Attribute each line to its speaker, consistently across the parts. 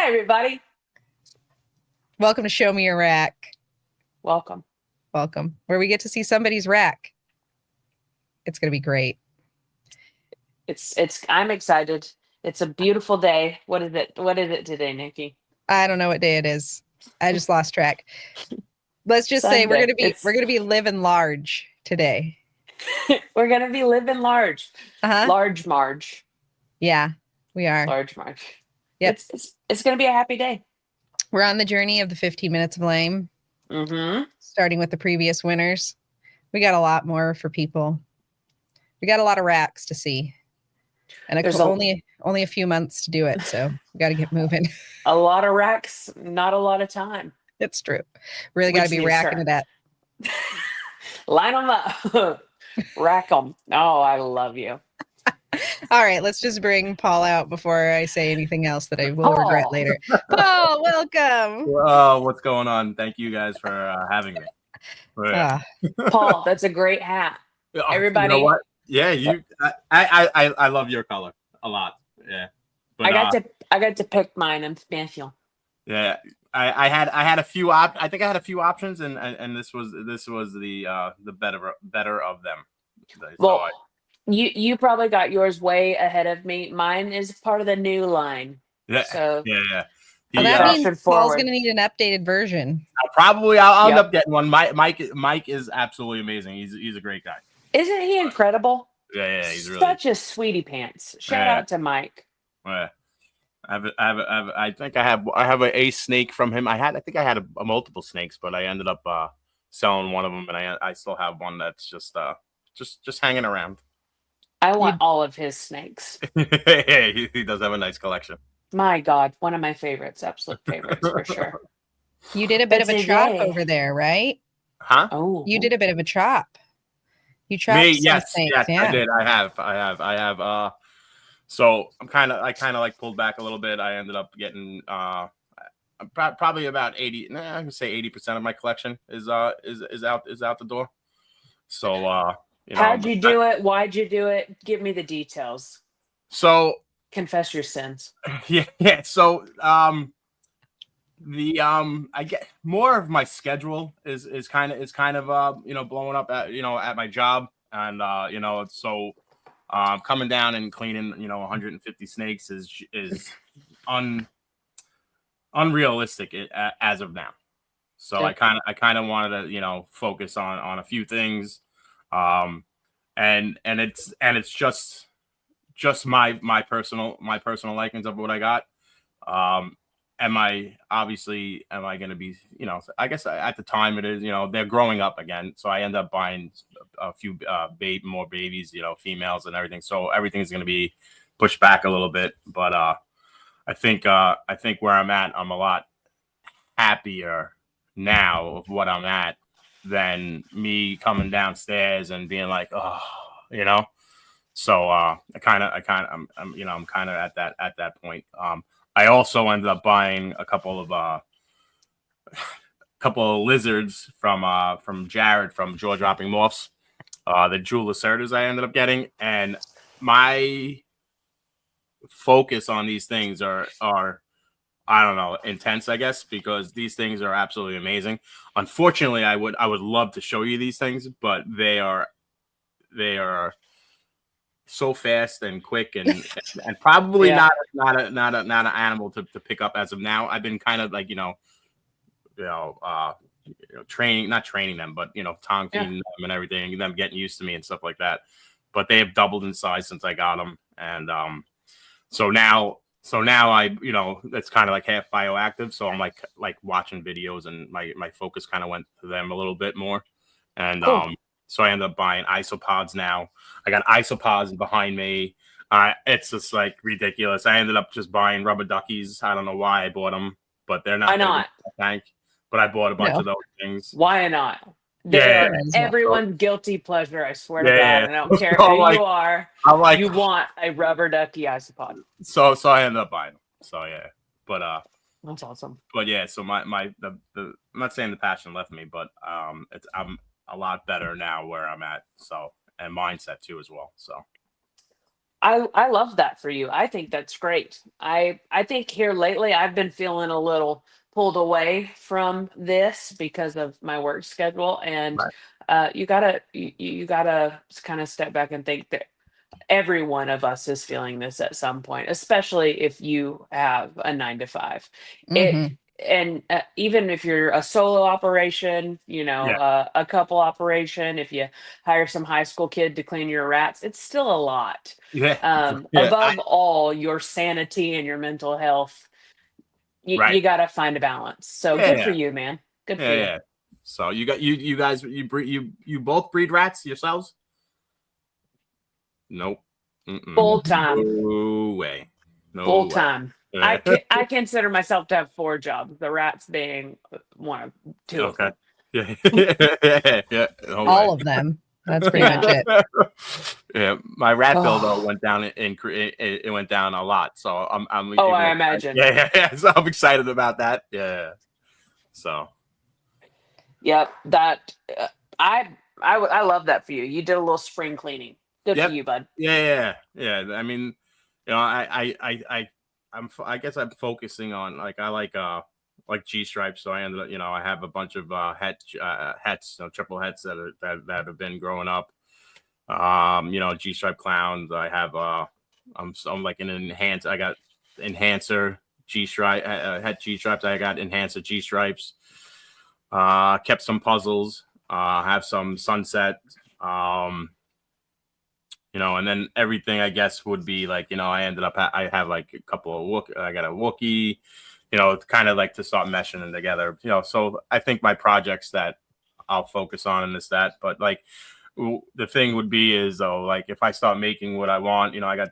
Speaker 1: everybody.
Speaker 2: Welcome to Show Me Your Rack.
Speaker 1: Welcome.
Speaker 2: Where we get to see somebody's rack. It's going to be great.
Speaker 1: I'm excited. It's a beautiful day. What is it today, Nikki?
Speaker 2: I don't know what day it is. I just lost track. Let's just say we're going to be living large today.
Speaker 1: We're going to be living large.
Speaker 2: Uh-huh.
Speaker 1: Large Marge.
Speaker 2: Yeah, we are.
Speaker 1: Large Marge.
Speaker 2: Yep.
Speaker 1: It's going to be a happy day.
Speaker 2: We're on the journey of the 15 minutes of lame.
Speaker 1: Mm-hmm.
Speaker 2: Starting with the previous winners. We got a lot more for people. We got a lot of racks to see. And only a few months to do it, so we got to get moving.
Speaker 1: A lot of racks, not a lot of time.
Speaker 2: It's true. Really got to be racking it up.
Speaker 1: Line them up. Rack them. Oh, I love you.
Speaker 2: All right, let's just bring Paul out before I say anything else that I will regret later. Paul, welcome.
Speaker 3: Oh, what's going on? Thank you guys for having me.
Speaker 1: Paul, that's a great hat. Everybody,
Speaker 3: you know what? Yeah, I love your color a lot. Yeah, but,
Speaker 1: I got to pick mine. I'm special.
Speaker 3: Yeah, I had a few I think I had a few options, and this was the better of them.
Speaker 1: Well, you probably got yours way ahead of me. Mine is part of the new line.
Speaker 3: Yeah.
Speaker 1: So
Speaker 3: yeah.
Speaker 2: Well, that means Paul's going to need an updated version.
Speaker 3: I'll end up getting one. Mike is absolutely amazing. He's a great guy.
Speaker 1: Isn't he incredible?
Speaker 3: Yeah, he's really
Speaker 1: such a sweetie pants. Shout out to Mike.
Speaker 3: Yeah. I think I have a snake from him. I think I had a multiple snakes, but I ended up selling one of them, and I still have one that's just hanging around.
Speaker 1: I want all of his snakes.
Speaker 3: Yeah, he does have a nice collection.
Speaker 1: My God, one of my favorites, absolute favorites for sure.
Speaker 2: You did a bit of a chop over there, right?
Speaker 3: Huh?
Speaker 1: Oh,
Speaker 2: you did a bit of a chop. You chopped
Speaker 3: me?
Speaker 2: Some
Speaker 3: Yes,
Speaker 2: snakes,
Speaker 3: yes,
Speaker 2: yeah.
Speaker 3: I did. I have. So I kind of like pulled back a little bit. I ended up getting probably about 80. I can say 80% of my collection is out the door. So
Speaker 1: how'd you do it? Why'd you do it? Give me the details.
Speaker 3: So
Speaker 1: confess your sins.
Speaker 3: Yeah. So I get more of my schedule is kind of blowing up at my job, and so coming down and cleaning 150 snakes is unrealistic as of now. So I kind of wanted to focus on a few things, and it's just my personal likings of what I got. Am I going to be, I guess at the time it is, they're growing up again. So I end up buying a few more babies, females and everything. So everything's going to be pushed back a little bit. But I think where I'm at, I'm a lot happier now of what I'm at than me coming downstairs and being like, oh, So I'm kind of at that point. I also ended up buying a couple of lizards from Jared from Jaw Dropping Morphs, the jewel lacertas I ended up getting, and my focus on these things are I don't know, intense, I guess, because these things are absolutely amazing. Unfortunately, I would love to show you these things, but they are so fast and quick and probably not an animal to pick up as of now. I've been kind of like not training them, but tongue feeding them and everything, and them getting used to me and stuff like that. But they have doubled in size since I got them, and so now I it's kind of like half bioactive. So I'm like watching videos, and my focus kind of went to them a little bit more, and cool. So I ended up buying isopods now. I got isopods behind me. It's just like ridiculous. I ended up just buying rubber duckies. I don't know why I bought them, but they're not.
Speaker 1: Why not?
Speaker 3: But I bought a bunch of those things.
Speaker 1: Why not? They're everyone's guilty pleasure. I swear to God. I don't care who you are. You want a rubber ducky isopod.
Speaker 3: So I ended up buying them. So yeah, but
Speaker 1: that's awesome.
Speaker 3: But yeah, so the I'm not saying the passion left me, but I'm a lot better now where I'm at. So, and mindset too as well. So
Speaker 1: I love that for you. I think that's great. I think here lately I've been feeling a little pulled away from this because of my work schedule, and
Speaker 3: Right.
Speaker 1: you gotta kind of step back and think that every one of us is feeling this at some point, especially if you have a 9 to 5. It
Speaker 2: Mm-hmm.
Speaker 1: and even if you're a solo operation,
Speaker 3: Yeah.
Speaker 1: a couple operation, if you hire some high school kid to clean your rats, it's still a lot.
Speaker 3: Yeah. Yeah.
Speaker 1: Above all, your sanity and your mental health,
Speaker 3: Right.
Speaker 1: you got to find a balance. So good for
Speaker 3: Yeah.
Speaker 1: you, man. Good for
Speaker 3: Yeah.
Speaker 1: you.
Speaker 3: Yeah. So you guys you both breed rats yourselves? Nope.
Speaker 1: Full time.
Speaker 3: No way. No
Speaker 1: Full
Speaker 3: way.
Speaker 1: time.
Speaker 3: Yeah.
Speaker 1: I consider myself to have 4 jobs. The rats being one of 2 of
Speaker 3: Okay.
Speaker 1: them.
Speaker 3: Yeah. Yeah. No way.
Speaker 2: All of them. That's pretty much it.
Speaker 3: Yeah, my rat bill though
Speaker 1: Oh,
Speaker 3: went down. It went down a lot, so I'm
Speaker 1: oh,
Speaker 3: even
Speaker 1: I
Speaker 3: excited.
Speaker 1: imagine.
Speaker 3: Yeah. So I'm excited about that. Yeah. So
Speaker 1: Yep. That I love that for you. You did a little spring cleaning. Good for
Speaker 3: yep.
Speaker 1: you, bud.
Speaker 3: Yeah. I mean, I guess I'm focusing on like G stripes. So I ended up, I have a bunch of hets, triple hets that have been growing up. G stripe clowns. I have I'm like an enhance. I got enhancer G stripe het G stripes. I got enhancer G stripes. Kept some puzzles. Have some sunset. And then everything I guess would be like, I ended up I have like a couple of I got a Wookiee, kind of like to start meshing them together. So I think my projects that I'll focus on in this that, but like the thing would be is though, like if I start making what I want, I got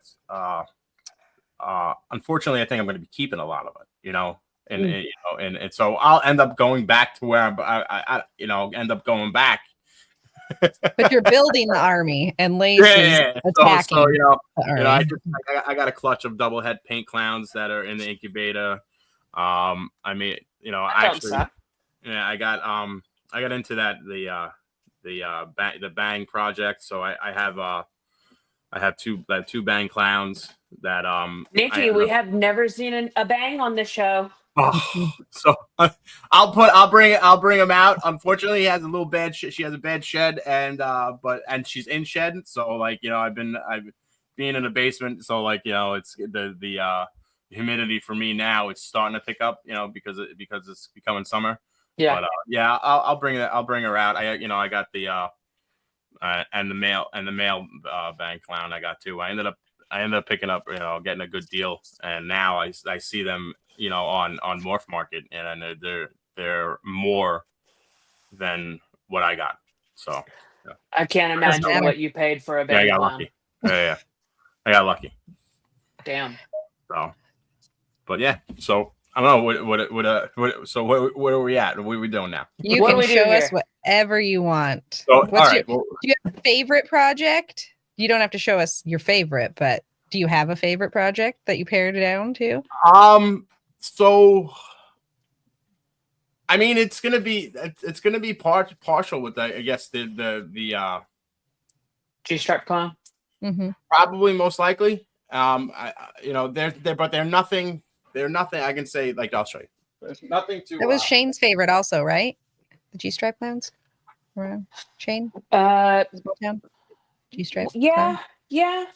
Speaker 3: unfortunately I think I'm going to be keeping a lot of it, and so I'll end up going back to where I end up going back.
Speaker 2: But you're building the army, and Lace is attacking
Speaker 3: the
Speaker 2: army.
Speaker 3: I got a clutch of double head paint clowns that are in the incubator. I mean, actually, yeah, I got into that the Bang project. So I have two Bang clowns that
Speaker 1: Nikki, we have never seen a bang on the show.
Speaker 3: Oh, so I'll bring him out. Unfortunately, he has a little bad she has a bad shed, and she's in shed. So like I've been in the basement. So like it's the humidity for me now. It's starting to pick up. Because it's becoming summer.
Speaker 1: Yeah.
Speaker 3: But yeah, I'll bring her out. I got the and the male Bang clown I got too. I ended up picking up getting a good deal, and now I see them on Morph Market, and they're more than what I got. So yeah.
Speaker 1: I can't imagine what you paid for a Bang
Speaker 3: I got
Speaker 1: clown.
Speaker 3: lucky. Yeah, I got lucky.
Speaker 1: Damn.
Speaker 3: So, but yeah, so I don't know so what are we at? What are we doing now?
Speaker 2: You can show us whatever you want.
Speaker 3: So,
Speaker 2: do you have a favorite project? You don't have to show us your favorite, but do you have a favorite project that you pared down to?
Speaker 3: So I mean, it's gonna be partial with I guess the
Speaker 1: G-stripe clown.
Speaker 2: Mm-hmm.
Speaker 3: Probably most likely. They're nothing. They're nothing. I can say like I'll show you. There's nothing to.
Speaker 2: That was Shane's favorite, also, right? The G-stripe clowns. Shane. G-stripe.
Speaker 1: Yeah,
Speaker 2: clown?
Speaker 1: yeah.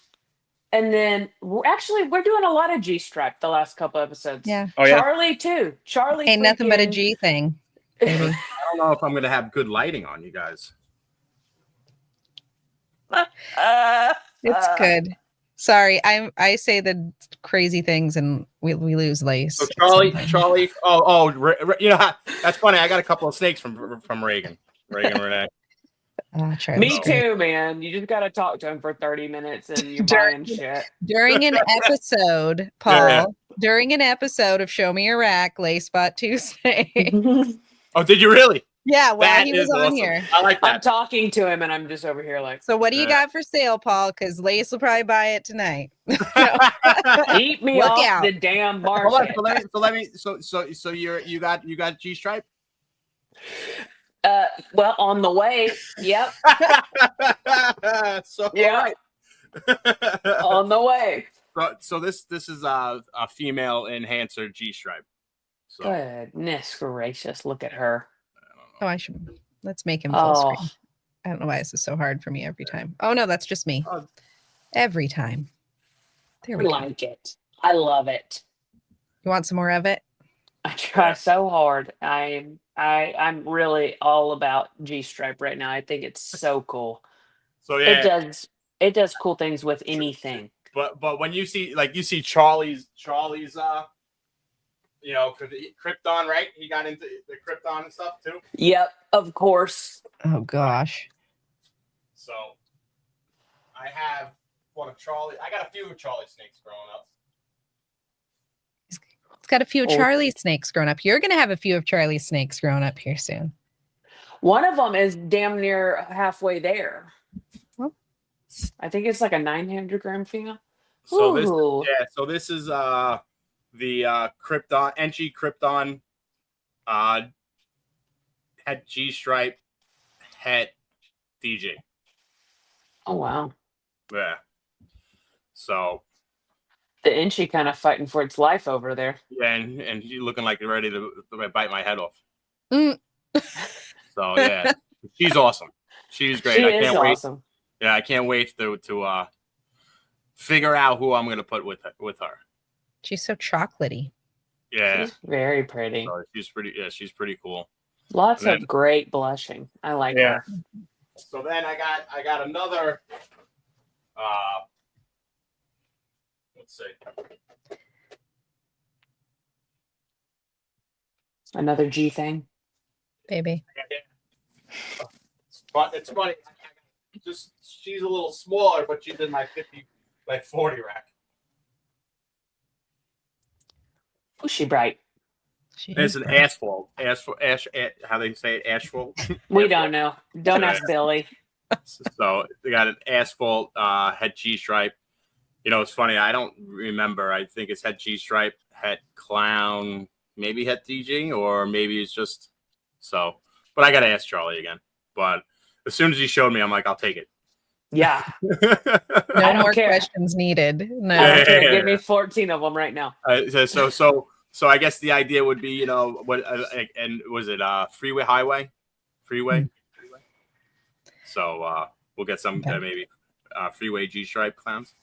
Speaker 1: And then actually, we're doing a lot of G-stripe the last couple episodes.
Speaker 2: Yeah.
Speaker 3: Oh, yeah?
Speaker 1: Charlie too. Charlie
Speaker 2: ain't nothing but a G thing. Baby.
Speaker 3: I don't know if I'm gonna have good lighting on you guys.
Speaker 2: It's good. Sorry, I say the crazy things and we lose Lace.
Speaker 3: So Charlie. That's funny. I got a couple of snakes from Reagan Renee.
Speaker 1: Me too, man. You just got to talk to him for 30 minutes and you're buying shit.
Speaker 2: During an episode, Paul, during an episode of Show Me Your Rack, Lace bought 2 snakes.
Speaker 3: Oh, did you really?
Speaker 2: Yeah, well, he was on here.
Speaker 3: I like that.
Speaker 1: I'm talking to him and I'm just over here like.
Speaker 2: So what do you got for sale, Paul? Because Lace will probably buy it tonight.
Speaker 1: Eat me off the damn market.
Speaker 3: So you got G-stripe?
Speaker 1: Well, on the way. Yep.
Speaker 3: So yeah. Right.
Speaker 1: On the way.
Speaker 3: So this is a female enhancer G stripe. So
Speaker 1: Goodness gracious, look at her.
Speaker 2: Oh, let's make him full
Speaker 1: Oh,
Speaker 2: screen. I don't know why this is so hard for me every time. Oh no, that's just me. Every time. There
Speaker 1: I
Speaker 2: we go.
Speaker 1: like it. I love it.
Speaker 2: You want some more of it?
Speaker 1: I try so hard. I'm really all about G stripe right now. I think it's so cool.
Speaker 3: so yeah.
Speaker 1: It does cool things with anything.
Speaker 3: But when you see Charlie's for the Krypton, right? He got into the Krypton and stuff too.
Speaker 1: Yep, of course.
Speaker 2: Oh gosh.
Speaker 3: So I have one of Charlie. I got a few of Charlie snakes growing up.
Speaker 2: It's got a few of Charlie's snakes growing up. You're gonna have a few of Charlie's snakes growing up here soon.
Speaker 1: One of them is damn near halfway there.
Speaker 2: Well,
Speaker 1: I think it's like a 900-gram female.
Speaker 3: So this is the Krypton Enchi Krypton het G stripe het DJ.
Speaker 1: Oh wow.
Speaker 3: Yeah. So
Speaker 1: the Inchi kind of fighting for its life over there.
Speaker 3: Yeah, and she's looking like ready to bite my head off. So yeah, she's awesome. She's great. I can't wait. Awesome. Yeah, I can't wait to figure out who I'm gonna put with her.
Speaker 2: She's so chocolatey.
Speaker 3: Yeah,
Speaker 1: she's very pretty.
Speaker 3: So she's pretty. Yeah, she's pretty cool.
Speaker 1: Lots of great blushing. I like her.
Speaker 3: So then I got another. Let's see.
Speaker 1: Another G thing,
Speaker 2: baby.
Speaker 3: But it's funny. Just she's a little smaller, but she's in my 40 rack.
Speaker 1: Oh, she bright.
Speaker 3: It's an asphalt. How they say it? Asphalt.
Speaker 1: We don't know. Don't ask Billy.
Speaker 3: So they got an asphalt het G stripe. You know, it's funny. I don't remember. I think it's het G stripe, het clown, maybe het DJ, or maybe it's just so. But I got to ask Charlie again. But as soon as he showed me, I'm like, I'll take it.
Speaker 1: Yeah.
Speaker 2: No more questions needed. No.
Speaker 1: I don't care. Give me 14 of them right now.
Speaker 3: So I guess the idea would be, you know, what and was it freeway, highway, freeway? So we'll get some maybe freeway G stripe clowns.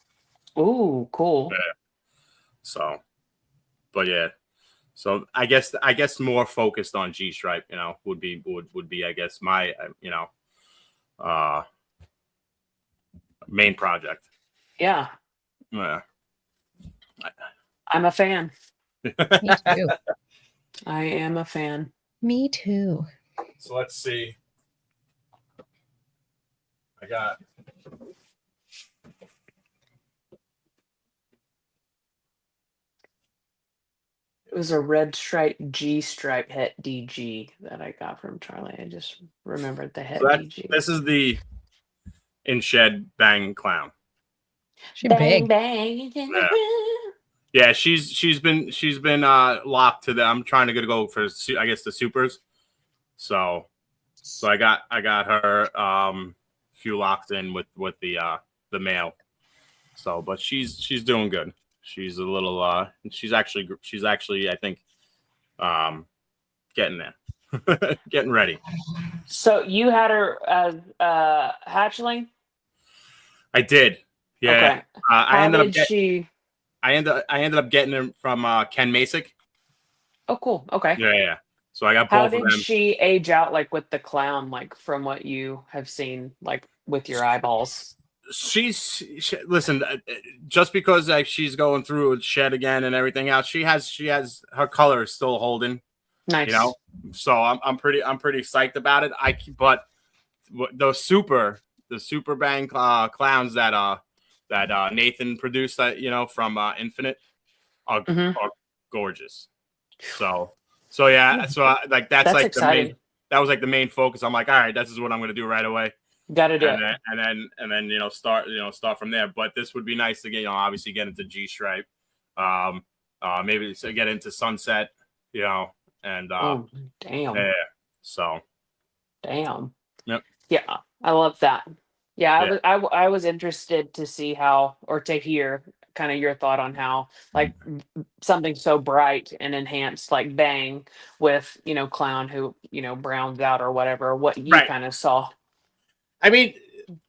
Speaker 1: Ooh, cool.
Speaker 3: Yeah. So, but yeah. So I guess more focused on G stripe, you know, would be I guess my main project.
Speaker 1: Yeah.
Speaker 3: Yeah.
Speaker 1: I'm a fan.
Speaker 2: Me too.
Speaker 1: I am a fan.
Speaker 2: Me too.
Speaker 3: So let's see. I got.
Speaker 1: It was a red stripe G stripe het DG that I got from Charlie. I just remembered the het DG.
Speaker 3: This is the in shed bang clown.
Speaker 2: She's big.
Speaker 1: Bang.
Speaker 3: Yeah, she's been locked to the. I'm trying to go for I guess the supers. So I got her few locked in with the male. So, but she's doing good. She's a little she's actually I think getting there. Getting ready.
Speaker 1: So you had her as hatchling?
Speaker 3: I did. Yeah.
Speaker 1: Okay.
Speaker 3: I ended up getting her from Ken Masick.
Speaker 1: Oh, cool. Okay.
Speaker 3: Yeah. So I got
Speaker 1: both
Speaker 3: of them.
Speaker 1: How did she age out, like with the clown, like from what you have seen, like with your eyeballs?
Speaker 3: Listen, just because she's going through a shed again and everything else, she has her color is still holding.
Speaker 1: Nice.
Speaker 3: You know, so I'm pretty psyched about it. But the super bang clowns that Nathan produced, that from Infinite are gorgeous. So yeah, so like that's like exciting. That was like the main focus. I'm like, all right, this is what I'm going to do right away.
Speaker 1: Got to do it,
Speaker 3: and then start from there. But this would be nice to get obviously get into G stripe, maybe to get into Sunset, and
Speaker 1: oh damn,
Speaker 3: yeah. So
Speaker 1: damn,
Speaker 3: yep,
Speaker 1: yeah, I love that. Yeah,
Speaker 3: Yeah.
Speaker 1: I was interested to see how, or to hear kind of your thought on how, like, something so bright and enhanced like Bang with, Clown who, browns out or whatever, what you
Speaker 3: Right.
Speaker 1: kind of saw.
Speaker 3: I mean,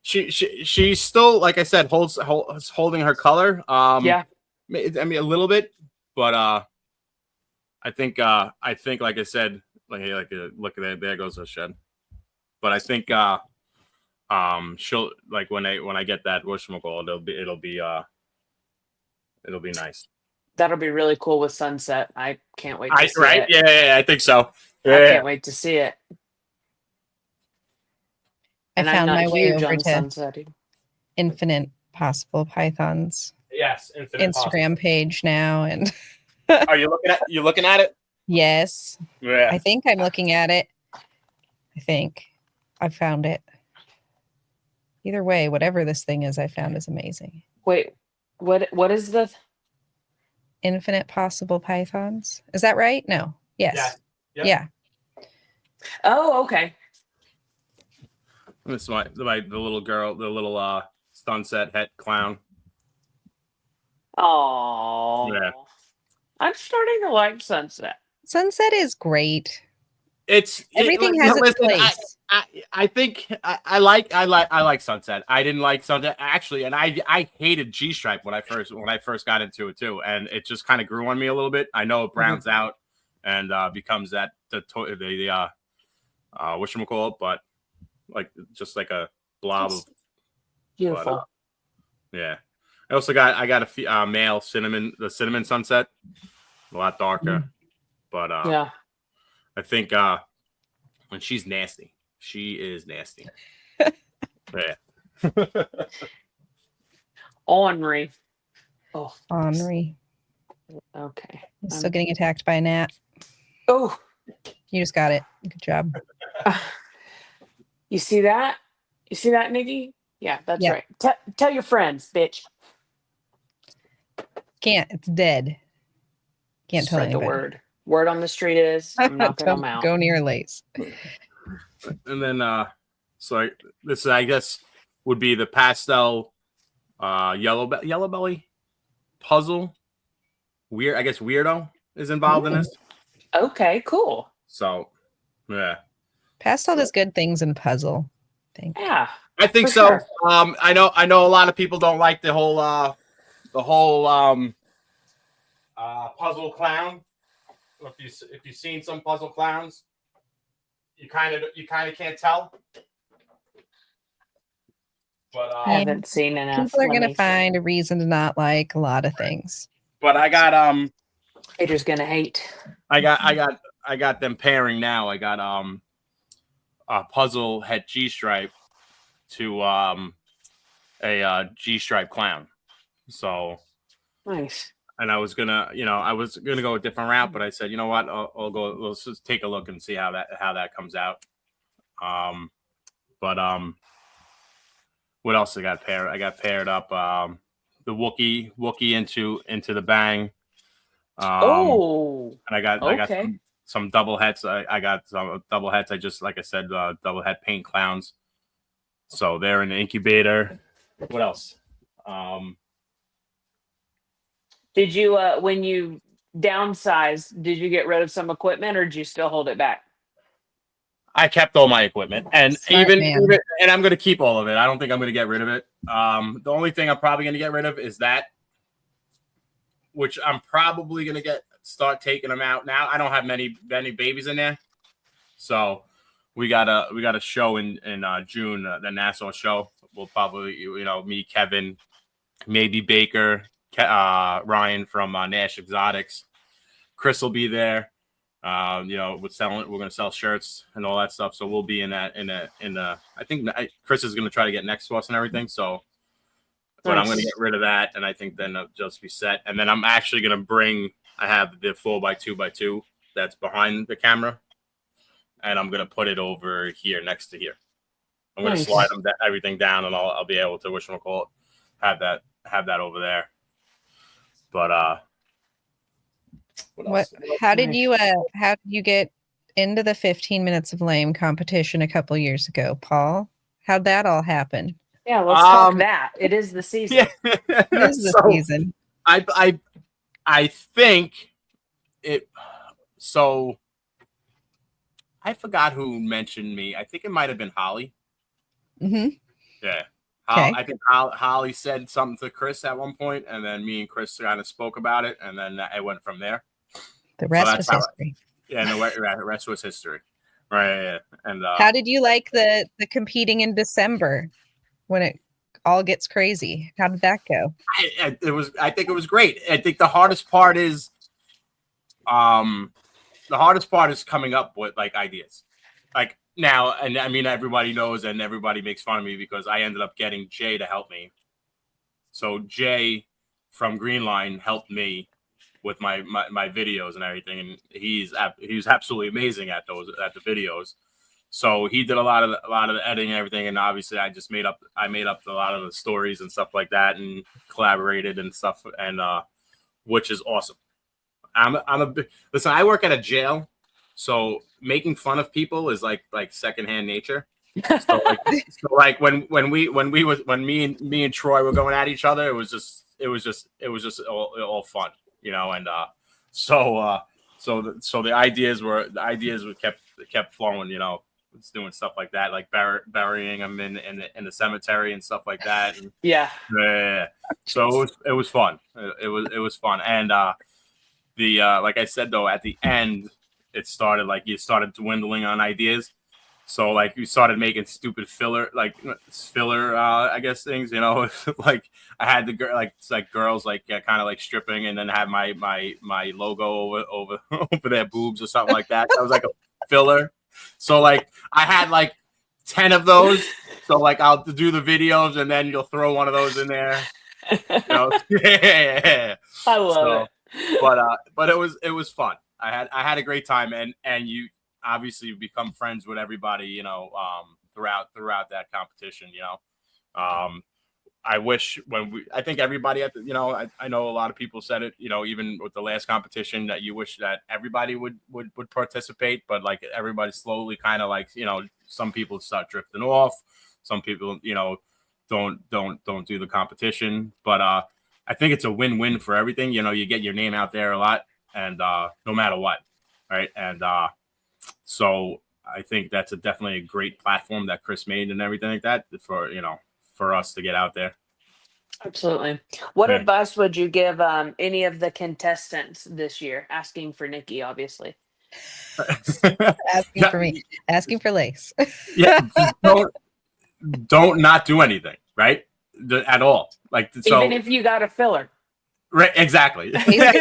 Speaker 3: she's still, like I said, holding her color.
Speaker 1: Yeah.
Speaker 3: I mean, a little bit, but I think, like I said, look at that, there goes the shed. But I think she'll, like, when I get that whatchamacallit, it'll be nice.
Speaker 1: That'll be really cool with Sunset. I can't wait to see
Speaker 3: Right?
Speaker 1: it.
Speaker 3: Yeah, I think so.
Speaker 1: I
Speaker 3: Yeah.
Speaker 1: can't wait to see it.
Speaker 2: I
Speaker 1: And I'm
Speaker 2: found
Speaker 1: not
Speaker 2: my way
Speaker 1: huge
Speaker 2: over
Speaker 1: on
Speaker 2: to
Speaker 1: Sunset.
Speaker 2: Infinite Possible Pythons
Speaker 3: Yes, infinite
Speaker 2: Instagram page now, and
Speaker 3: Are you looking at it?
Speaker 2: yes,
Speaker 3: Yeah.
Speaker 2: I think I'm looking at it. I think I found it. Either way, whatever this thing is, I found is amazing.
Speaker 1: Wait, what is the
Speaker 2: Infinite Possible Pythons. Is that right? No. Yes.
Speaker 3: Yep.
Speaker 2: Yeah.
Speaker 1: Oh, okay.
Speaker 3: This is the little girl, the little sunset het clown.
Speaker 1: Oh.
Speaker 3: Yeah.
Speaker 1: I'm starting to like Sunset.
Speaker 2: Sunset is great.
Speaker 3: It's
Speaker 2: Everything has its place.
Speaker 3: I think I like Sunset. I didn't like Sunset actually, and I hated G Stripe when I first got into it too, and it just kind of grew on me a little bit. I know it browns out and becomes the whatchamacallit, but like just like a blob of
Speaker 1: Beautiful.
Speaker 3: yeah. I got a male the cinnamon Sunset, a lot darker, but
Speaker 1: Yeah.
Speaker 3: I think when she's nasty, she is nasty. Yeah.
Speaker 1: Ornery. Oh,
Speaker 2: Henri.
Speaker 1: okay.
Speaker 2: I'm still getting attacked by a gnat.
Speaker 1: Oh,
Speaker 2: You just got it. Good job.
Speaker 1: you see that? You see that, Nikki? Yeah, that's
Speaker 2: Yeah.
Speaker 1: right. Tell your friends, bitch.
Speaker 2: Can't. It's dead. Can't tell
Speaker 1: Spread the
Speaker 2: anybody.
Speaker 1: word. Word on the street is I'm knocking
Speaker 2: Don't
Speaker 1: them out.
Speaker 2: go near Lace.
Speaker 3: And then so this I guess would be the pastel yellow belly puzzle. I guess Weirdo is involved in this.
Speaker 1: Okay, cool.
Speaker 3: So yeah.
Speaker 2: Pastel does good things in puzzle. I think.
Speaker 1: Yeah.
Speaker 3: I think
Speaker 1: For
Speaker 3: so.
Speaker 1: sure.
Speaker 3: I know a lot of people don't like the whole puzzle clown. If you've seen some puzzle clowns, you kind of can't tell. But
Speaker 1: I haven't seen enough.
Speaker 2: People are gonna find a reason to not like a lot of things.
Speaker 3: But I got
Speaker 1: haters gonna hate.
Speaker 3: I got them pairing now. I got a puzzle het G Stripe to a G Stripe clown. So
Speaker 1: Nice.
Speaker 3: and I was gonna go a different route, but I said, you know what, I'll go. Let's just take a look and see how that comes out. But what else I got paired? I got paired up the Wookie into the Bang.
Speaker 1: Oh,
Speaker 3: and I got
Speaker 1: okay.
Speaker 3: some double hets. I got some double hets. I just, like I said, double het paint clowns. So they're in the incubator. What else?
Speaker 1: Did you when you downsized, did you get rid of some equipment or did you still hold it back?
Speaker 3: I kept all my equipment, and
Speaker 2: Smart
Speaker 3: even
Speaker 2: man.
Speaker 3: and I'm going to keep all of it. I don't think I'm going to get rid of it. The only thing I'm probably going to get rid of is that, which I'm probably going to start taking them out now. I don't have many babies in there, so we got a show in June, the Nassau show. We'll probably me, Kevin, maybe Baker, Ryan from Nash Exotics. Chris will be there. We're going to sell shirts and all that stuff. So we'll be in that, I think Chris is going to try to get next to us and everything. So, but I'm going to get rid of that. And I think then it'll just be set. And then I'm actually going to I have the 4x2x2 that's behind the camera. And I'm going to put it over here next to here. I'm going to slide everything down and I'll be able to have that over there. But,
Speaker 2: how did you get into the 15 minutes of lame competition a couple years ago, Paul? How'd that all happen?
Speaker 1: Yeah, let's talk that. It is the season.
Speaker 3: Yeah.
Speaker 2: It is the season.
Speaker 3: I think it. So I forgot who mentioned me. I think it might have been Holly.
Speaker 2: Mm-hmm.
Speaker 3: Yeah.
Speaker 2: Okay.
Speaker 3: I think Holly said something to Chris at one point, and then me and Chris kind of spoke about it, and then it went from there.
Speaker 2: The rest was history.
Speaker 3: Yeah, and the rest was history. Right. Yeah. And
Speaker 2: how did you like the competing in December when it all gets crazy? How did that go?
Speaker 3: I think it was great. I think the hardest part is coming up with like ideas. Like now, and I mean everybody knows and everybody makes fun of me because I ended up getting Jay to help me. So Jay from Green Line helped me with my videos and everything, and he's absolutely amazing at the videos. So he did a lot of the editing and everything, and obviously I made up a lot of the stories and stuff like that, and collaborated and stuff, and which is awesome. Listen. I work at a jail, so making fun of people is like secondhand nature. So like when me and Troy were going at each other, it was just all fun, you know, and so the ideas kept flowing, you know, it's doing stuff like that, like burying them in the cemetery and stuff like that. And,
Speaker 1: yeah.
Speaker 3: So it was fun. It was fun, and like I said though, at the end, it started dwindling on ideas. So like we started making stupid filler, I guess things, you know, like I had the girl, like girls, like kind of like stripping, and then have my logo over their boobs or something like that. That was like a filler. So like I had like 10 of those. So like I'll do the videos, and then you'll throw one of those in there. You know? Yeah.
Speaker 1: I love it.
Speaker 3: But it was fun. I had a great time, and you obviously become friends with everybody, you know, throughout that competition, you know. I think everybody you know, I know a lot of people said it, you know, even with the last competition, that you wish that everybody would participate, but like everybody slowly kind of like, you know, some people start drifting off, some people, you know, don't do the competition, but I think it's a win-win for everything. You know, you get your name out there a lot, and no matter what, right? And so I think that's definitely a great platform that Chris made and everything like that for, you know, for us to get out there.
Speaker 1: Absolutely. What advice would you give any of the contestants this year? Asking for Nikki, obviously.
Speaker 2: Asking for me, asking for Lace.
Speaker 3: Yeah, don't not do anything, right? At all. Like, so,
Speaker 1: even if you got a filler.
Speaker 3: Right, exactly. Yeah,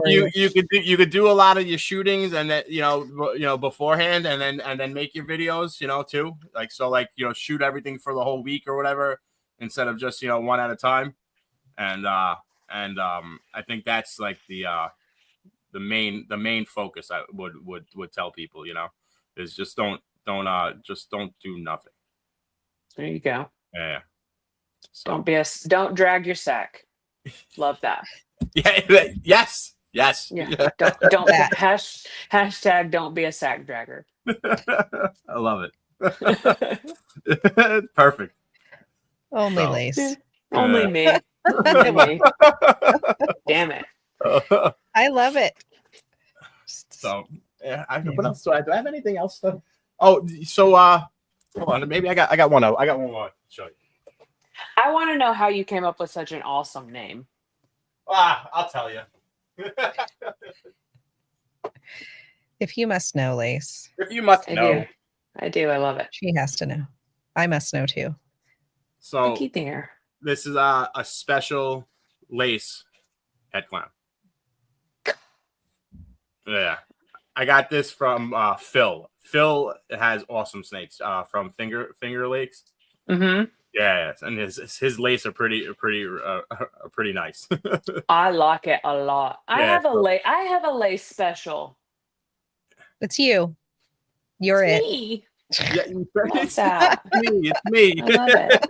Speaker 3: you could do a lot of your shootings, and that, you know beforehand, and then make your videos, you know, too. Like, so like, you know, shoot everything for the whole week or whatever, instead of just, you know, one at a time. And I think that's like the main focus I would tell people, you know, is just don't do nothing.
Speaker 1: There you go.
Speaker 3: Yeah. So.
Speaker 1: Don't drag your sack. Love that.
Speaker 3: Yeah. Yes.
Speaker 1: Yeah. Don't hashtag don't be a sack dragger.
Speaker 3: I love it. Perfect.
Speaker 2: Only Lace.
Speaker 1: Only me. Only me. Damn it.
Speaker 2: I love it.
Speaker 3: So yeah. What else do I have anything else? So hold on. Maybe I got one more to show you.
Speaker 1: I want to know how you came up with such an awesome name.
Speaker 3: I'll tell you.
Speaker 2: If you must know, Lace.
Speaker 3: If you must know.
Speaker 1: I do. I love it.
Speaker 2: She has to know. I must know too.
Speaker 3: So
Speaker 1: looky there.
Speaker 3: This is a special Lace head clown. Yeah. I got this from Phil. Phil has awesome snakes from Finger Lakes.
Speaker 1: Mm-hmm.
Speaker 3: Yeah, and his lace are pretty nice.
Speaker 1: I like it a lot. I have a lace special.
Speaker 2: It's you. You're
Speaker 1: it's
Speaker 2: it.
Speaker 1: Me.
Speaker 3: Yeah,
Speaker 1: it's me. I love it.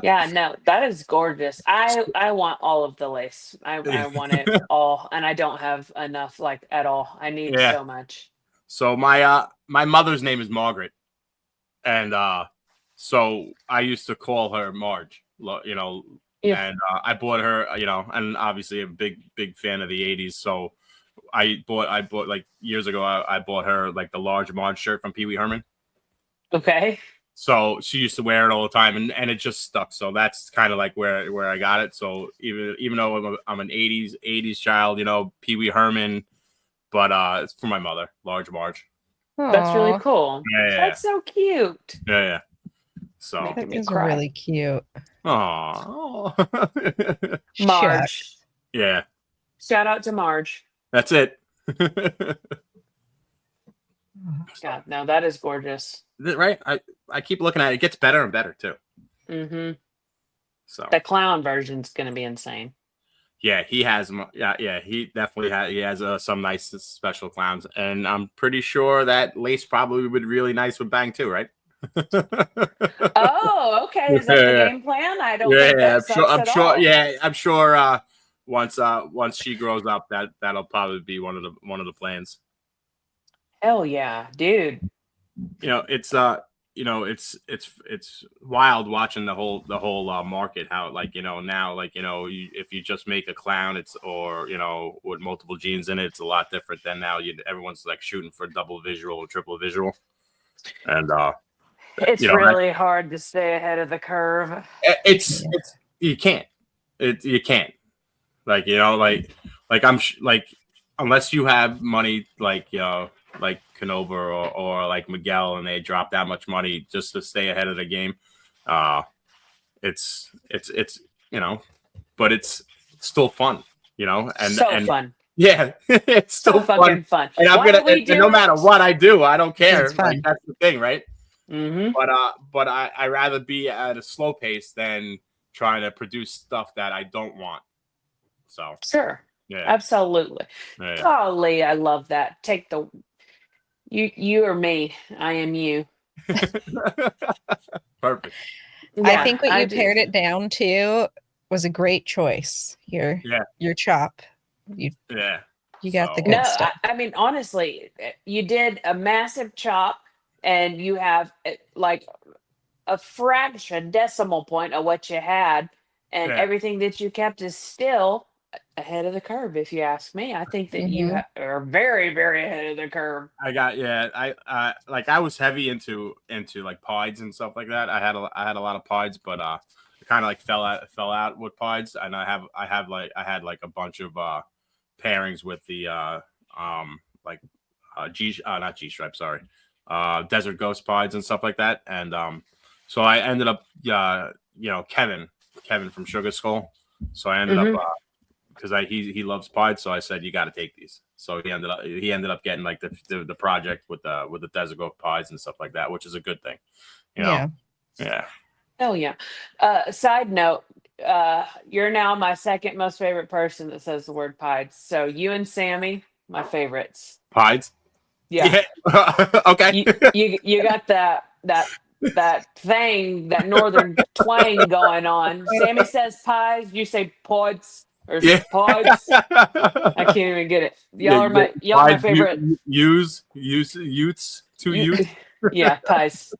Speaker 1: Yeah, no, that is gorgeous. I want all of the lace. I want it all, and I don't have enough, like, at all. I need so much.
Speaker 3: So my mother's name is Margaret, and So I used to call her Marge, you know,
Speaker 1: Yeah.
Speaker 3: and I bought her, you know, and obviously a big fan of the '80s. So I bought like years ago. I bought her like the large Marge shirt from Pee Wee Herman.
Speaker 1: Okay.
Speaker 3: So she used to wear it all the time, and it just stuck. So that's kind of like where I got it. So even though I'm an '80s child, you know, Pee Wee Herman, but it's for my mother, large Marge.
Speaker 1: That's really
Speaker 2: Aw,
Speaker 1: cool.
Speaker 3: Yeah,
Speaker 1: That's so cute.
Speaker 3: yeah. So,
Speaker 1: Making
Speaker 2: that
Speaker 1: me
Speaker 2: is
Speaker 1: cry.
Speaker 2: really cute.
Speaker 3: oh,
Speaker 1: Marge.
Speaker 2: Shucks.
Speaker 3: yeah.
Speaker 1: Shout out to Marge.
Speaker 3: That's it.
Speaker 1: God, no, that is gorgeous.
Speaker 3: Right? I keep looking at it. It gets better and better too.
Speaker 1: Mm-hmm.
Speaker 3: So
Speaker 1: The clown version's gonna be insane.
Speaker 3: yeah, he has. Yeah. He definitely has. He has some nice special clowns, and I'm pretty sure that Lace probably would be really nice with Bang too, right?
Speaker 1: Oh, okay. Is that the
Speaker 3: Yeah,
Speaker 1: game plan? I don't think
Speaker 3: yeah.
Speaker 1: that sucks
Speaker 3: I'm
Speaker 1: at
Speaker 3: sure.
Speaker 1: all.
Speaker 3: Yeah, I'm sure. Once she grows up, that'll probably be one of the plans.
Speaker 1: Hell yeah, dude.
Speaker 3: You know, it's wild watching the whole market, how like, you know, now, like, you know, if you just make a clown, it's, or, you know, with multiple genes in it, it's a lot different than now. Everyone's like shooting for double visual or triple visual, and
Speaker 1: It's
Speaker 3: you know,
Speaker 1: really hard to stay ahead of the curve.
Speaker 3: it's
Speaker 2: Yeah.
Speaker 3: it's you can't, you can't, like, you know, like like, unless you have money, like, you know, like Canova or like Miguel, and they drop that much money just to stay ahead of the game. Uh, it's you know, but it's still fun, you know,
Speaker 1: So
Speaker 3: and
Speaker 1: fun.
Speaker 3: yeah, it's
Speaker 1: So
Speaker 3: still fun.
Speaker 1: fucking fun.
Speaker 3: And I'm
Speaker 1: Why
Speaker 3: gonna,
Speaker 1: do we
Speaker 3: and no
Speaker 1: do
Speaker 3: matter
Speaker 1: it?
Speaker 3: what I do, I don't
Speaker 2: It's
Speaker 3: care. Like,
Speaker 2: fun.
Speaker 3: that's the thing, right?
Speaker 1: Mm-hmm.
Speaker 3: But I rather be at a slow pace than trying to produce stuff that I don't want. So
Speaker 1: Sure.
Speaker 3: yeah,
Speaker 1: Absolutely.
Speaker 3: yeah.
Speaker 1: Golly, I love that. Take the you or me. I am you.
Speaker 3: Perfect.
Speaker 2: I
Speaker 1: Yeah,
Speaker 2: think what
Speaker 1: I
Speaker 2: you
Speaker 1: do.
Speaker 2: pared it down to was a great choice.
Speaker 3: Yeah,
Speaker 2: Your chop. You
Speaker 3: yeah.
Speaker 2: you got the
Speaker 3: So
Speaker 1: No,
Speaker 2: good stuff.
Speaker 1: I mean honestly, you did a massive chop, and you have like a fraction decimal point of what you had, and
Speaker 3: yeah,
Speaker 1: everything that you kept is still ahead of the curve. If you ask me, I think that you
Speaker 2: Hmm.
Speaker 1: are very, very ahead of the curve.
Speaker 3: I got, yeah. I like, I was heavy into like pies and stuff like that. I had a lot of pies, but I kind of like fell out with pies, and I had like a bunch of pairings with the like not G stripe, sorry, desert ghost pies and stuff like that, and so I ended up, you know, Kevin from Sugar Skull. So I ended up,
Speaker 1: Hmm.
Speaker 3: because he loves pies, so I said, you got to take these. So he ended up getting like the project with the desert goat pies and stuff like that, which is a good thing, you know.
Speaker 2: Yeah.
Speaker 3: Yeah.
Speaker 1: Oh yeah. Side note, you're now my second most favorite person that says the word pied. So you and Sammy, my favorites.
Speaker 3: Pies.
Speaker 1: Yeah.
Speaker 3: Yeah. Okay.
Speaker 1: You got that thing, that northern twang going on. Sammy says pies, you say pods or
Speaker 3: Yeah.
Speaker 1: pods. I can't even get it.
Speaker 3: Yeah, yeah.
Speaker 1: Y'all are my
Speaker 3: Pies.
Speaker 1: favorite.
Speaker 3: Utes. Two Utes.
Speaker 1: Yeah, pies.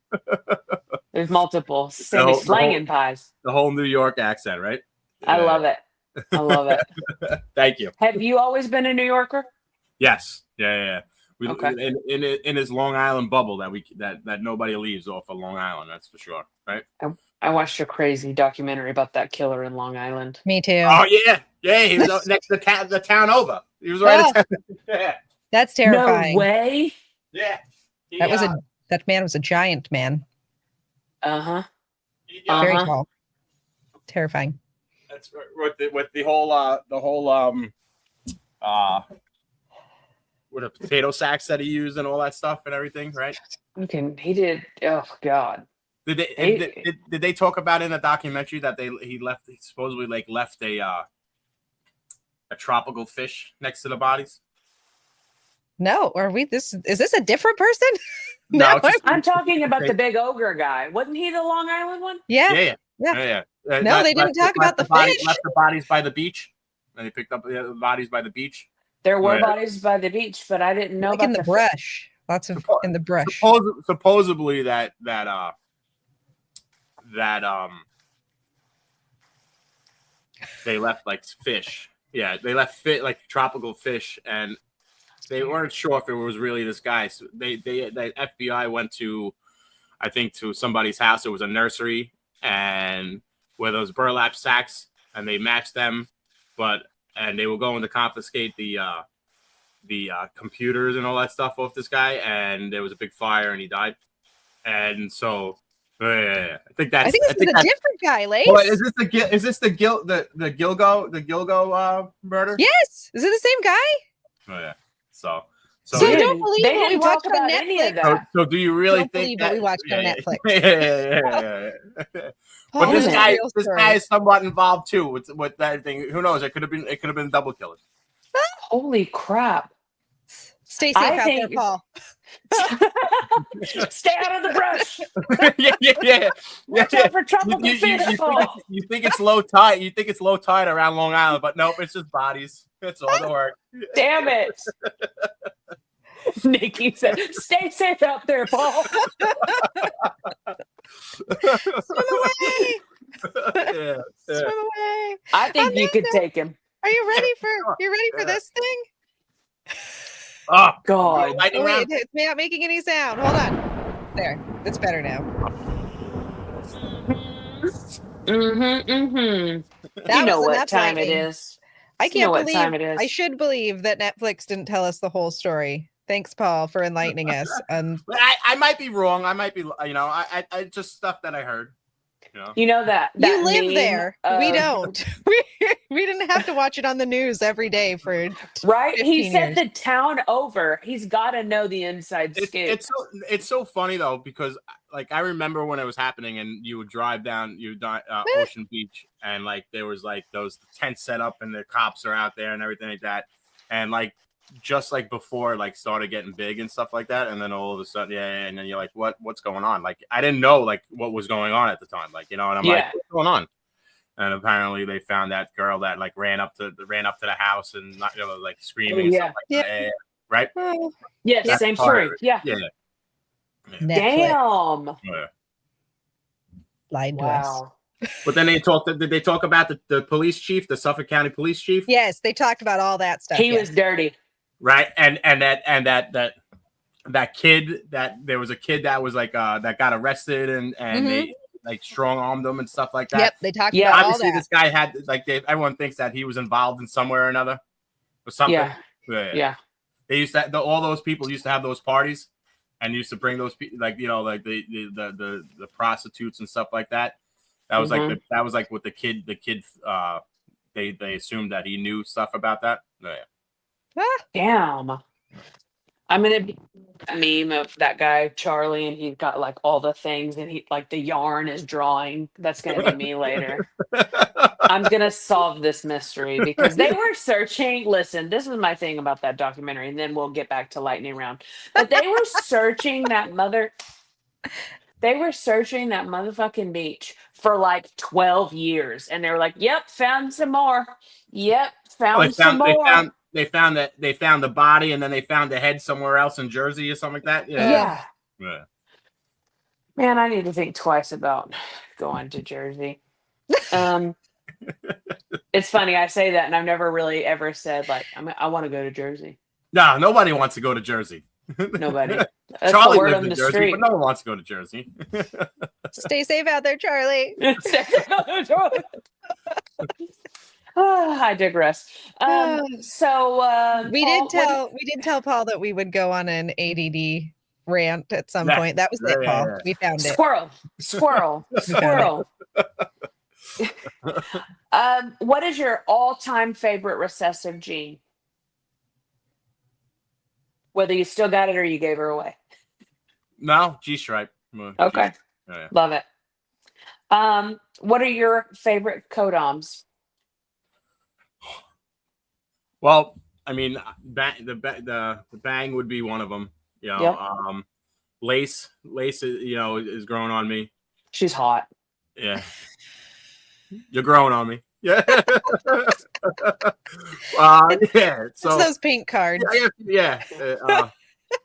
Speaker 1: There's multiple.
Speaker 3: The
Speaker 1: Sammy
Speaker 3: whole the whole
Speaker 1: slanging pies.
Speaker 3: the whole New York accent, right?
Speaker 1: I
Speaker 3: Yeah.
Speaker 1: love it. I love it.
Speaker 3: Thank you.
Speaker 1: Have you always been a New Yorker?
Speaker 3: Yes. Yeah. We
Speaker 1: Okay.
Speaker 3: in his Long Island bubble that nobody leaves off of Long Island. That's for sure, right?
Speaker 1: I watched a crazy documentary about that killer in Long Island.
Speaker 2: Me too.
Speaker 3: Oh yeah. He was out next to the town over. He was right at town. Yeah,
Speaker 2: That's
Speaker 1: No
Speaker 2: terrifying.
Speaker 1: way.
Speaker 3: yeah.
Speaker 2: That man was a giant man.
Speaker 1: Uh-huh.
Speaker 2: Very
Speaker 1: Uh-huh.
Speaker 2: tall. Terrifying.
Speaker 3: That's right, with the whole with the potato sacks that he used and all that stuff and everything, right?
Speaker 1: He did. Oh God.
Speaker 3: Did they talk about in the documentary that he supposedly like left a tropical fish next to the bodies?
Speaker 2: No, is this a different person?
Speaker 3: No, it's just,
Speaker 1: I'm talking about the big ogre guy. Wasn't he the Long Island one?
Speaker 2: Yeah.
Speaker 3: yeah.
Speaker 2: No, they didn't talk about the fish.
Speaker 3: Left the bodies by the beach, and they picked up the bodies by the beach.
Speaker 1: There were
Speaker 3: Right.
Speaker 1: bodies by the beach, but I didn't know
Speaker 2: Like
Speaker 1: about
Speaker 2: in the brush. Lots of in the brush.
Speaker 3: Supposedly that they left like fish. Yeah, they left like tropical fish, and they weren't sure if it was really this guy. So the FBI went to, I think, to somebody's house. It was a nursery, and where those burlap sacks, and they matched them, and they were going to confiscate the computers and all that stuff off this guy, and there was a big fire, and he died. And so, I think
Speaker 2: I think this is a different guy, Lace.
Speaker 3: Well, is this the Gilgo murder?
Speaker 2: Yes. Is it the same guy?
Speaker 3: Oh yeah. So
Speaker 2: you don't believe what we watched on Netflix?
Speaker 3: So do you really
Speaker 2: don't
Speaker 3: think
Speaker 2: believe what we watched on Netflix?
Speaker 3: Yeah. But this guy is somewhat involved too with that thing. Who knows? It could have been double killers.
Speaker 1: Holy crap!
Speaker 2: Stay safe out there, Paul.
Speaker 1: Stay out of the brush.
Speaker 3: Yeah.
Speaker 1: Watch out for tropical fish, Paul.
Speaker 3: You think it's low tide? You think it's low tide around Long Island, but nope, it's just bodies. It's all the work.
Speaker 1: Damn it! Nikki said, "Stay safe out there, Paul."
Speaker 2: Swim away.
Speaker 3: Yeah.
Speaker 2: Swim away.
Speaker 1: I think you could take him.
Speaker 2: Are you ready for this thing?
Speaker 1: Oh God!
Speaker 2: Oh, wait, it's not making any sound. Hold on. There, it's better now.
Speaker 1: You know what time it is.
Speaker 2: I can't believe I should believe that Netflix didn't tell us the whole story. Thanks, Paul, for enlightening us.
Speaker 3: But I might be wrong. I might be, I just stuff that I heard.
Speaker 1: You know that
Speaker 2: you live there. We don't. We didn't have to watch it on the news every day for
Speaker 1: right. He said
Speaker 2: years.
Speaker 1: the town over. He's got to know the inside scoop.
Speaker 3: It's so funny though, because like I remember when it was happening, and you would drive down Ocean Beach, and like there was like those tents set up, and the cops are out there and everything like that, and like just like before like started getting big and stuff like that, and then all of a sudden and then you're like, what's going on? Like I didn't know like what was going on at the time, like, and I'm like, what's going on? And apparently they found that girl that like ran up to the house and like screaming and stuff like that, right?
Speaker 1: Yes,
Speaker 3: That's
Speaker 1: same story. Yeah. Damn.
Speaker 2: Lied to us.
Speaker 3: But then did they talk about the police chief, the Suffolk County police chief?
Speaker 2: Yes, they talked about all that stuff.
Speaker 1: He was dirty.
Speaker 3: Right. And that kid, that there was a kid that was like that got arrested and they like strong armed them and stuff like that.
Speaker 2: Yep, they talked about
Speaker 3: obviously
Speaker 2: all that.
Speaker 3: This guy had like everyone thinks that he was involved in somewhere or another or something.
Speaker 1: Yeah.
Speaker 3: They used to all those people used to have those parties and used to bring those people like like the prostitutes and stuff like that. That was like what the kid they assumed that he knew stuff about that.
Speaker 1: Damn. I'm gonna be a meme of that guy Charlie, and he's got like all the things, and he like the yarn is drawing. That's gonna be me later. I'm gonna solve this mystery because they were searching. Listen, this is my thing about that documentary, and then we'll get back to lightning round. But they were searching They were searching that motherfucking beach for like 12 years, and they were like, "Yep, found some more. Yep, found some more."
Speaker 3: They found the body, and then they found the head somewhere else in Jersey or something like that.
Speaker 1: Yeah. Man, I need to think twice about going to Jersey. It's funny I say that, and I've never really ever said like I want to go to Jersey.
Speaker 3: No, nobody wants to go to Jersey.
Speaker 1: Nobody. That's
Speaker 3: Charlie
Speaker 1: the word
Speaker 3: lives
Speaker 1: on
Speaker 3: in
Speaker 1: the
Speaker 3: Jersey,
Speaker 1: street.
Speaker 3: but no one wants to go to Jersey.
Speaker 2: Stay safe out there, Charlie.
Speaker 1: I digress. So
Speaker 2: we did tell Paul that we would go on an ADD rant at some point. That was it, Paul. Yeah. We found it.
Speaker 1: Squirrel. What is your all-time favorite recessive gene? Whether you still got it or you gave her away.
Speaker 3: No, G-stripe.
Speaker 1: Okay. Love it. What are your favorite codoms?
Speaker 3: Well, I mean, the bang would be one of them. Lace, is growing on me.
Speaker 1: She's hot.
Speaker 3: Yeah, you're growing on me. Yeah. So
Speaker 2: it's those pink cards.
Speaker 3: Yeah.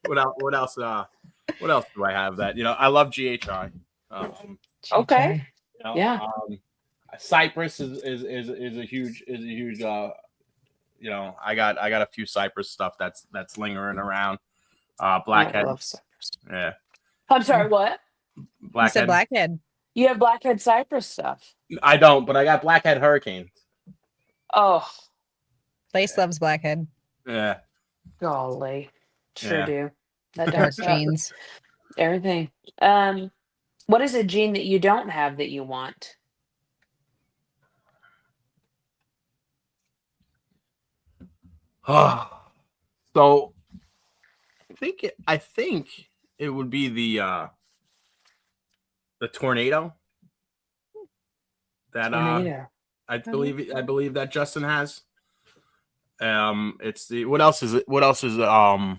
Speaker 3: What else? What else do I have that? I love GHI.
Speaker 1: Okay.
Speaker 3: You know,
Speaker 1: Yeah.
Speaker 3: Cypress is a huge you know, I got a few Cypress stuff that's lingering around.
Speaker 1: I
Speaker 3: Blackhead,
Speaker 1: love cypress.
Speaker 3: yeah,
Speaker 1: I'm sorry, what?
Speaker 2: You said
Speaker 3: Blackhead.
Speaker 2: blackhead.
Speaker 1: You have blackhead cypress stuff.
Speaker 3: I don't, but I got Blackhead Hurricane.
Speaker 1: Oh,
Speaker 2: Lace loves blackhead.
Speaker 3: Yeah,
Speaker 1: golly. Sure
Speaker 3: yeah.
Speaker 1: do. That don't
Speaker 2: Dark
Speaker 1: stop.
Speaker 2: jeans.
Speaker 1: Everything. What is a gene that you don't have that you want?
Speaker 3: So I think it would be the tornado that
Speaker 1: Tornado.
Speaker 3: I believe that Justin has. It's the what else is it? What else is the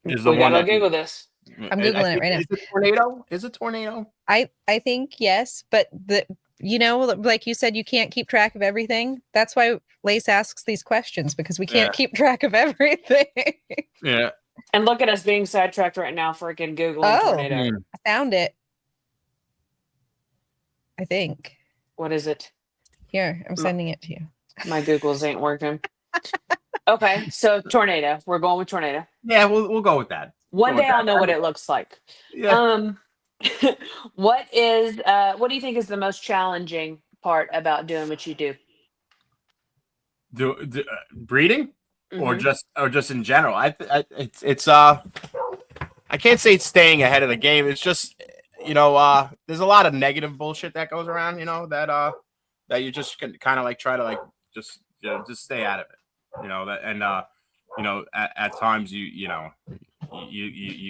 Speaker 1: We
Speaker 3: one
Speaker 1: gotta
Speaker 3: that
Speaker 1: Google this.
Speaker 2: I'm Googling it right now.
Speaker 3: Is it tornado? Is it tornado?
Speaker 2: I think yes, but like you said, you can't keep track of everything. That's why Lace asks these questions, because we can't keep track of everything.
Speaker 3: Yeah.
Speaker 1: And look at us being sidetracked right now, freaking Googling tornado.
Speaker 2: I found it. I think.
Speaker 1: What is it?
Speaker 2: Here, I'm sending it to you.
Speaker 1: My Googles ain't working. Okay, so tornado. We're going with tornado.
Speaker 3: Yeah, we'll go with that.
Speaker 1: One day I'll know what it looks like.
Speaker 3: Yeah.
Speaker 1: What do you think is the most challenging part about doing what you do?
Speaker 3: Breeding, or
Speaker 1: Mhm.
Speaker 3: just in general. It's I can't say it's staying ahead of the game. It's just there's a lot of negative bullshit that goes around. That you just can kind of like try to like just stay out of it. At times you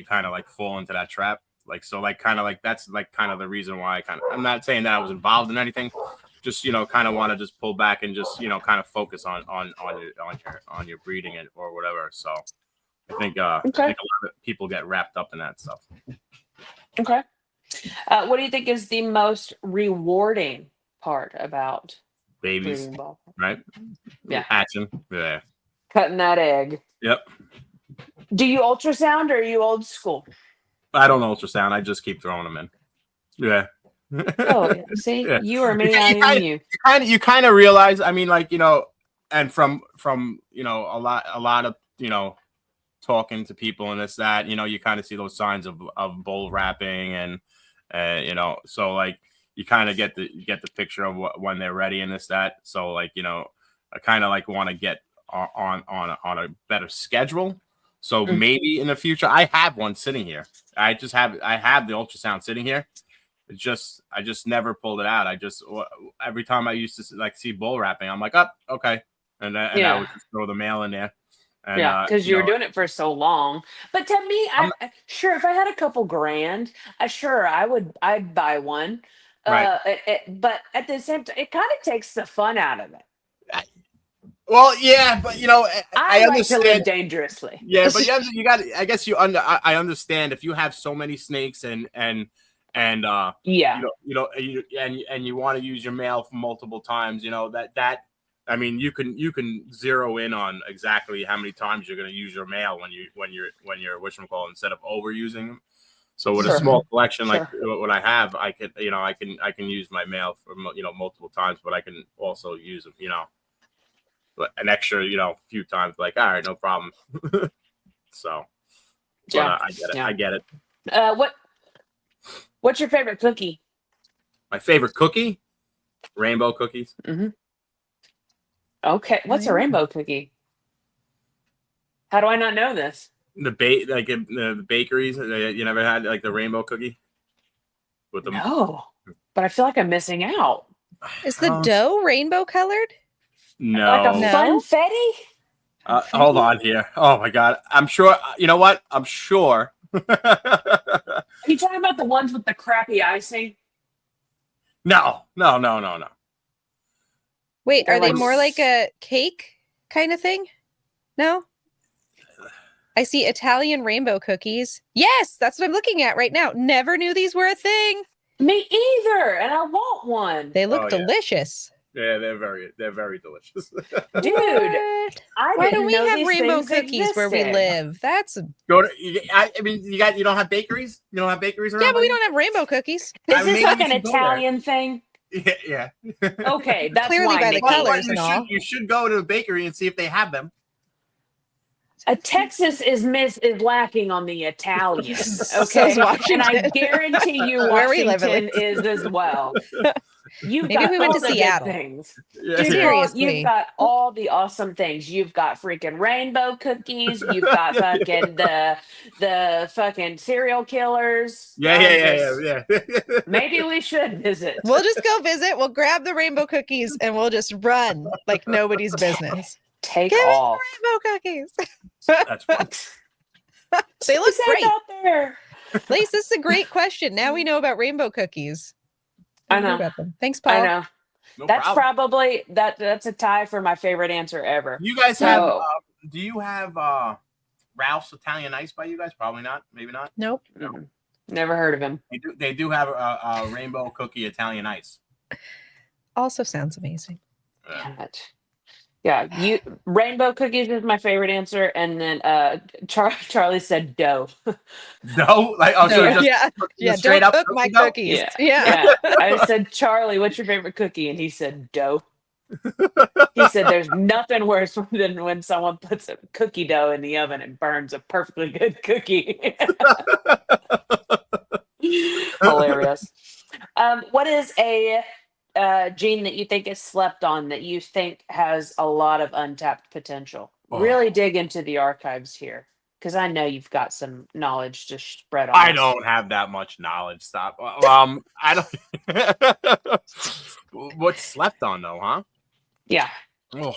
Speaker 3: kind of like fall into that trap. Like so, like kind of like that's like kind of the reason why I'm not saying that I was involved in anything. Just kind of want to just pull back and just kind of focus on your breeding it or whatever. So I think a lot of people get wrapped up in that stuff.
Speaker 1: Okay. What do you think is the most rewarding part about
Speaker 3: Babies,
Speaker 1: breeding ball?
Speaker 3: right?
Speaker 1: Yeah.
Speaker 3: Hatching. Yeah.
Speaker 1: Cutting that egg.
Speaker 3: Yep.
Speaker 1: Do you ultrasound or are you old school?
Speaker 3: I don't ultrasound. I just keep throwing them in. Yeah.
Speaker 1: Oh, see,
Speaker 3: Yeah.
Speaker 1: you or me, I am you.
Speaker 3: You kind of realize. I mean, like and from a lot of talking to people and this that you kind of see those signs of bull wrapping and so like you kind of get the picture of when they're ready and this that. So like I kind of like want to get on a better schedule. So maybe in the future, I have one sitting here. I have the ultrasound sitting here. I just never pulled it out. Every time I used to like see bull wrapping, I'm like, oh, okay, and I would just throw the male in there. And,
Speaker 1: yeah, because you were doing it for so long. But to me, I'm sure if I had a couple grand, I'd buy one.
Speaker 3: Right.
Speaker 1: But at the same time, it kind of takes the fun out of it.
Speaker 3: Well, yeah, but I
Speaker 1: like
Speaker 3: understand.
Speaker 1: to live dangerously.
Speaker 3: Yeah, but you got. I guess I understand if you have so many snakes and
Speaker 1: yeah,
Speaker 3: and you want to use your male for multiple times. That I mean, you can zero in on exactly how many times you're going to use your male when you're whatchamacallit, instead of overusing them. So with a small collection like what I have, I can use my male for multiple times, but I can also use them an extra few times. Like, all right, no problem. So I get it.
Speaker 1: What's your favorite cookie?
Speaker 3: My favorite cookie, rainbow cookies.
Speaker 1: Mm-hmm. Okay, what's a rainbow cookie? How do I not know this?
Speaker 3: The bakeries. You never had like the rainbow cookie with them?
Speaker 1: No, but I feel like I'm missing out.
Speaker 2: Is the dough rainbow colored?
Speaker 3: No,
Speaker 1: like a funfetti.
Speaker 3: Hold on here. Oh my god, I'm sure. You know what? I'm sure.
Speaker 1: Are you talking about the ones with the crappy icing?
Speaker 3: No.
Speaker 2: Wait, are they more like a cake kind of thing? No? I see Italian rainbow cookies. Yes, that's what I'm looking at right now. Never knew these were a thing.
Speaker 1: Me either, and I want one.
Speaker 2: They look delicious.
Speaker 3: Yeah, they're very delicious.
Speaker 1: Dude, I
Speaker 2: Why do
Speaker 1: didn't
Speaker 2: we
Speaker 1: know
Speaker 2: have
Speaker 1: these
Speaker 2: rainbow
Speaker 1: things
Speaker 2: cookies where we
Speaker 1: existed.
Speaker 2: live? That's
Speaker 3: Go to. I mean, you don't have bakeries. You don't have bakeries around.
Speaker 2: yeah, but
Speaker 3: by
Speaker 2: we
Speaker 3: you?
Speaker 2: don't have rainbow cookies.
Speaker 1: Is this
Speaker 3: maybe
Speaker 1: like
Speaker 3: you
Speaker 1: an
Speaker 3: should go there.
Speaker 1: Italian thing?
Speaker 3: Yeah.
Speaker 1: Okay, that's
Speaker 2: Clearly
Speaker 1: why,
Speaker 2: by the
Speaker 1: Nikki.
Speaker 2: colors and all.
Speaker 3: You should go to a bakery and see if they have them.
Speaker 1: Texas is lacking on the Italian.
Speaker 2: So
Speaker 1: Okay,
Speaker 2: is Washington.
Speaker 1: and I guarantee you,
Speaker 2: Where we live, at
Speaker 1: Washington
Speaker 2: least.
Speaker 1: is as well. You've
Speaker 2: Maybe
Speaker 1: got
Speaker 2: we went
Speaker 1: all
Speaker 2: to
Speaker 1: the
Speaker 2: Seattle.
Speaker 1: good things.
Speaker 3: Yeah.
Speaker 1: Dude,
Speaker 2: Seriously.
Speaker 1: you've got all the awesome things. You've got freaking rainbow cookies. You've got fucking the fucking serial killers.
Speaker 3: Yeah.
Speaker 1: Maybe we should visit.
Speaker 2: We'll just go visit. We'll grab the rainbow cookies and we'll just run like nobody's business.
Speaker 1: Take
Speaker 2: Give
Speaker 1: off.
Speaker 2: me the rainbow cookies.
Speaker 3: That's fun.
Speaker 2: They look
Speaker 1: Send
Speaker 2: great.
Speaker 1: out there.
Speaker 2: Lise, this is a great question. Now we know about rainbow cookies.
Speaker 1: I know.
Speaker 2: About them. Thanks, Paul.
Speaker 1: I know.
Speaker 3: No
Speaker 1: That's
Speaker 3: problem.
Speaker 1: probably that's a tie for my favorite answer ever.
Speaker 3: You guys
Speaker 1: So-
Speaker 3: have? Do you have Ralph's Italian Ice by you guys? Probably not. Maybe not.
Speaker 2: Nope.
Speaker 1: Never heard of him.
Speaker 3: They do have a rainbow cookie Italian Ice.
Speaker 2: Also sounds amazing.
Speaker 1: Damn it. Yeah, rainbow cookies is my favorite answer, and then Charlie said dough.
Speaker 3: No, like so just
Speaker 2: yeah.
Speaker 3: straight
Speaker 2: Don't
Speaker 3: up
Speaker 2: cook my
Speaker 3: dough?
Speaker 2: cookies.
Speaker 1: Yeah. I said, Charlie, what's your favorite cookie? And he said dough. He said there's nothing worse than when someone puts a cookie dough in the oven and burns a perfectly good cookie. Hilarious. What is a gene that you think is slept on that you think has a lot of untapped potential? Really dig into the archives here, because I know you've got some knowledge to spread on.
Speaker 3: I
Speaker 1: us.
Speaker 3: don't have that much knowledge. Stop. I don't. What's slept on though, huh?
Speaker 1: Yeah.
Speaker 3: Oh.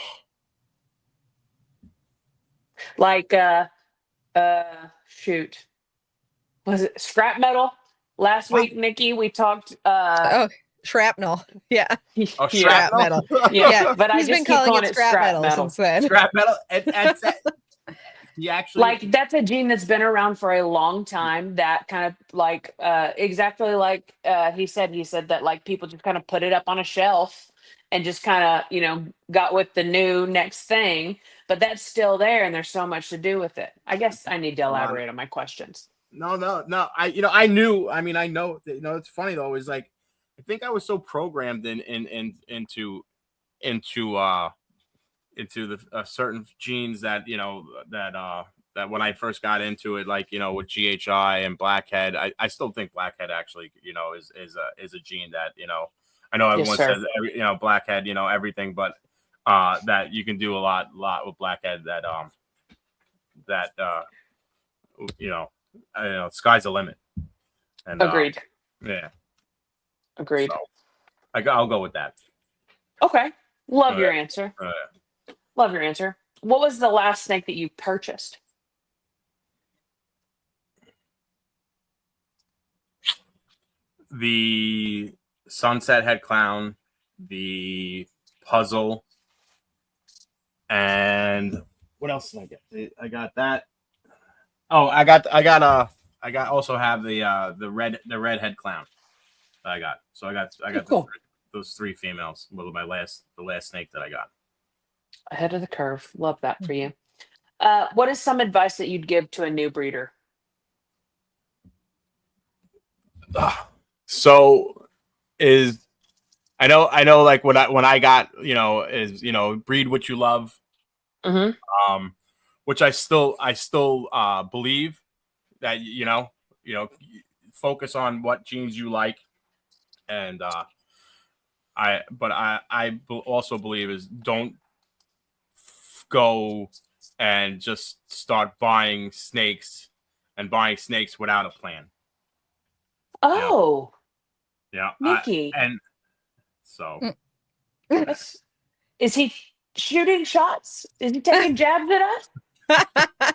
Speaker 1: Like shoot. Was it scrap metal? Last week, Nikki, we talked
Speaker 2: Shrapnel. Yeah.
Speaker 3: Oh,
Speaker 1: yeah.
Speaker 3: shrapnel?
Speaker 1: Yeah, but
Speaker 2: he's
Speaker 1: I just
Speaker 2: been
Speaker 1: keep
Speaker 2: calling it scrap metal
Speaker 1: metal.
Speaker 2: since then.
Speaker 3: Scrap metal. He actually
Speaker 1: Like that's a gene that's been around for a long time. That kind of like exactly like he said that like people just kind of put it up on a shelf and just kind of got with the new next thing. But that's still there, and there's so much to do with it. I guess I need to elaborate on my questions.
Speaker 3: No. I knew. I mean, I know. It's funny though. Is like I think I was so programmed into the certain genes that that when I first got into it, like with GHI and blackhead, I still think blackhead actually is a gene that I know everyone says blackhead everything, but that you can do a lot with blackhead that sky's the limit. And
Speaker 1: Agreed.
Speaker 3: Yeah.
Speaker 1: Agreed.
Speaker 3: So, I'll go with that.
Speaker 1: Okay. Love your answer. Love your answer. What was the last snake that you purchased?
Speaker 3: The sunset head clown, the puzzle, and what else did I get? I got that. Oh, I also have the red head clown that I got. So I got
Speaker 1: cool.
Speaker 3: those three females. Well, the last snake that I got.
Speaker 1: Ahead of the curve. Love that for you. What is some advice that you'd give to a new breeder?
Speaker 3: So I know like when I got is breed what you love.
Speaker 1: Mm-hmm.
Speaker 3: Which I still believe that focus on what genes you like, and I also believe is don't go and just start buying snakes without a plan.
Speaker 1: Oh,
Speaker 3: Yeah,
Speaker 1: Nikki.
Speaker 3: and so
Speaker 1: is he shooting shots? Is he taking jabs at us?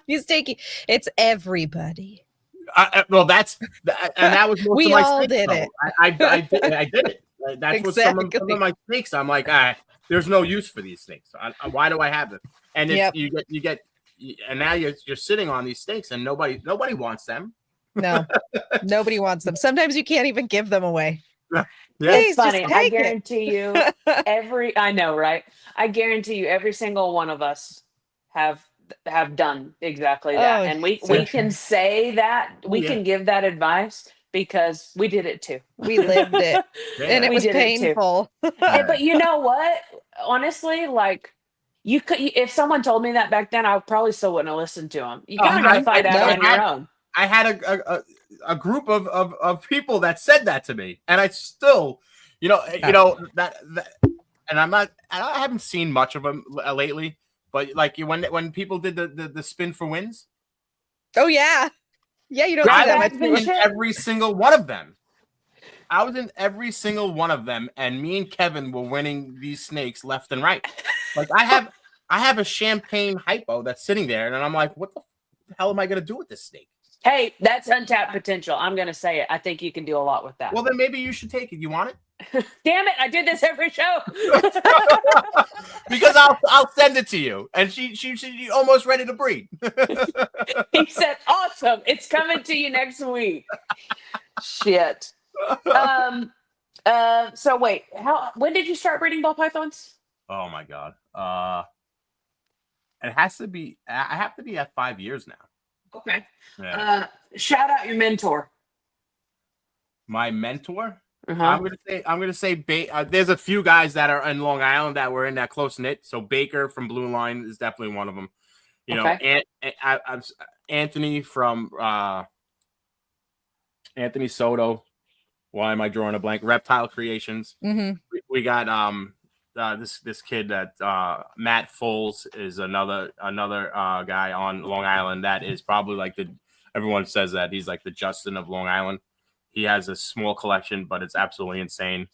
Speaker 2: It's everybody.
Speaker 3: Well, that was most
Speaker 2: We
Speaker 3: of my
Speaker 2: all
Speaker 3: snakes,
Speaker 2: did
Speaker 3: though.
Speaker 2: it.
Speaker 3: I did it. That's what some of my snakes. I'm like, there's no use for these snakes. Why do I have them? And it's, you get, and now you're sitting on these snakes, and nobody wants them.
Speaker 2: No, nobody wants them. Sometimes you can't even give them away.
Speaker 3: Yeah.
Speaker 1: It's funny. I guarantee you I know, right? I guarantee you every single one of us have done exactly that, and we
Speaker 2: so
Speaker 1: can
Speaker 2: true.
Speaker 1: say that we can give that advice because we did it too.
Speaker 2: We lived it, and it
Speaker 1: We
Speaker 2: was
Speaker 1: did it too.
Speaker 2: painful.
Speaker 1: But you know what? Honestly, like you could, if someone told me that back then, I probably still wouldn't have listened to them. You kind of got to find out on your own.
Speaker 3: I had a group of people that said that to me, and I still, that, and I haven't seen much of them lately, but like when people did the spin for wins.
Speaker 2: Oh yeah, you don't see that much.
Speaker 3: I was in every single one of them. I was in every single one of them, and me and Kevin were winning these snakes left and right. Like I have a champagne hypo that's sitting there, and I'm like, what the hell am I going to do with this snake?
Speaker 1: Hey, that's untapped potential. I'm going to say it. I think you can do a lot with that.
Speaker 3: Well, then maybe you should take it. You want it?
Speaker 1: Damn it! I did this every show.
Speaker 3: Because I'll send it to you, and she's almost ready to breed.
Speaker 1: He said, "Awesome! It's coming to you next week." Shit. So wait, when did you start breeding ball pythons?
Speaker 3: Oh my god. It has to be. I have to be at 5 years now.
Speaker 1: Okay.
Speaker 3: Yeah.
Speaker 1: Shout out your mentor.
Speaker 3: My mentor. I'm gonna say there's a few guys that are in Long Island that were in that close knit. So Baker from Blue Line is definitely one of them. You know, Anthony from Anthony Soto. Why am I drawing a blank? Reptile Creations.
Speaker 2: Mm-hmm.
Speaker 3: We got this kid that Matt Foles is another guy on Long Island that is probably like everyone says that he's like the Justin of Long Island. He has a small collection, but it's absolutely insane.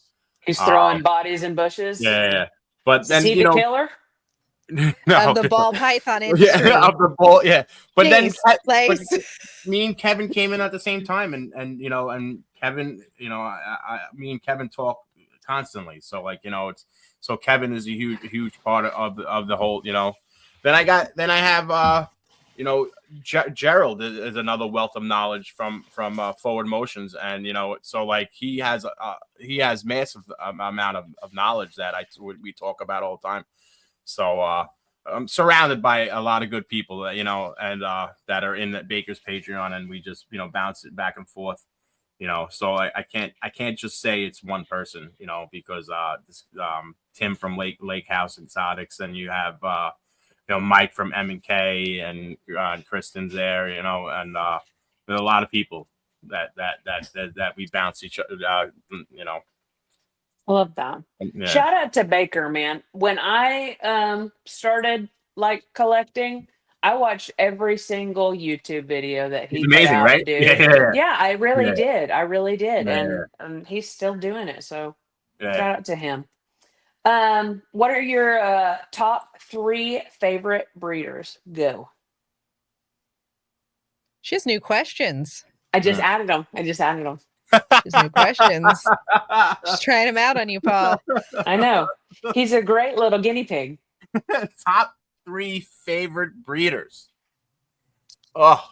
Speaker 1: He's throwing bodies in bushes.
Speaker 3: Yeah. But then
Speaker 1: is he the killer?
Speaker 3: No,
Speaker 2: of the ball python industry.
Speaker 3: Yeah, of the ball, yeah. But
Speaker 2: Jeez,
Speaker 3: then me and Kevin came in at the same time, and Kevin, me and Kevin talk constantly. So like so Kevin is a huge part of the whole. Then I have Gerald is another wealth of knowledge from Forward Motions, and so like he has massive amount of knowledge that we talk about all the time. So I'm surrounded by a lot of good people that and that are in the Baker's Patreon, and we just bounce it back and forth. So I can't just say it's one person, because Tim from Lake House Exotics, and you have Mike from M&K, and Kristen's there, and there's a lot of people that we bounce each other,
Speaker 1: I love that.
Speaker 3: Yeah.
Speaker 1: Shout out to Baker, man. When I started like collecting, I watched every single YouTube video that he
Speaker 3: It's amazing, right?
Speaker 1: dude. Yeah, I really did.
Speaker 3: Yeah.
Speaker 1: And he's still doing it. So
Speaker 3: Yeah.
Speaker 1: shout out to him. What are your top 3 favorite breeders? Go.
Speaker 2: She has new questions.
Speaker 1: I just added them.
Speaker 2: There's new questions. Just trying them out on you, Paul.
Speaker 1: I know. He's a great little guinea pig.
Speaker 3: Top 3 favorite breeders. Oh.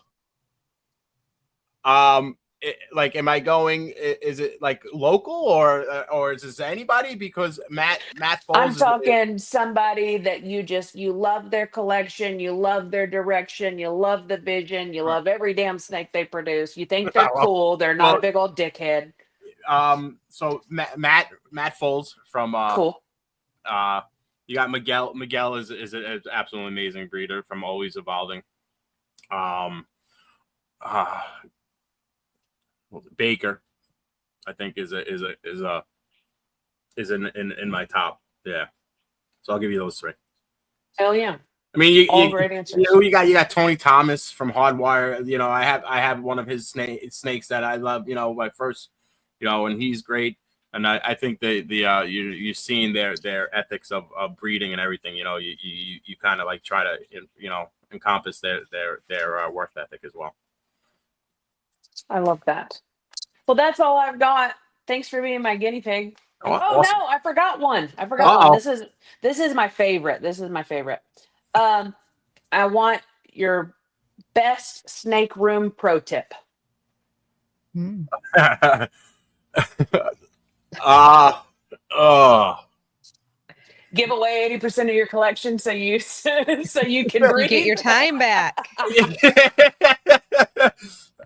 Speaker 3: Am I going? Is it like local or is this anybody? Because Matt Foles.
Speaker 1: I'm talking somebody that you love their collection, you love their direction, you love the vision, you love every damn snake they produce. You think they're cool. They're not a big old dickhead.
Speaker 3: So Matt Foles from
Speaker 1: cool.
Speaker 3: You got Miguel. Miguel is an absolutely amazing breeder from Always Evolving. Baker, I think is in my top. Yeah, so I'll give you those 3.
Speaker 1: Hell yeah!
Speaker 3: I mean,
Speaker 1: all great answers.
Speaker 3: You got Tony Thomas from Hardwire. I have one of his snakes that I love. My first, and he's great. And I think you're seeing their ethics of breeding and everything. You kind of like try to encompass their work ethic as well.
Speaker 1: I love that. Well, that's all I've got. Thanks for being my guinea pig.
Speaker 3: Awesome.
Speaker 1: No, I forgot one. One. This is my favorite. I want your best snake room pro tip. Give away 80% of your collection so you can
Speaker 2: You get your
Speaker 1: breathe.
Speaker 2: time back.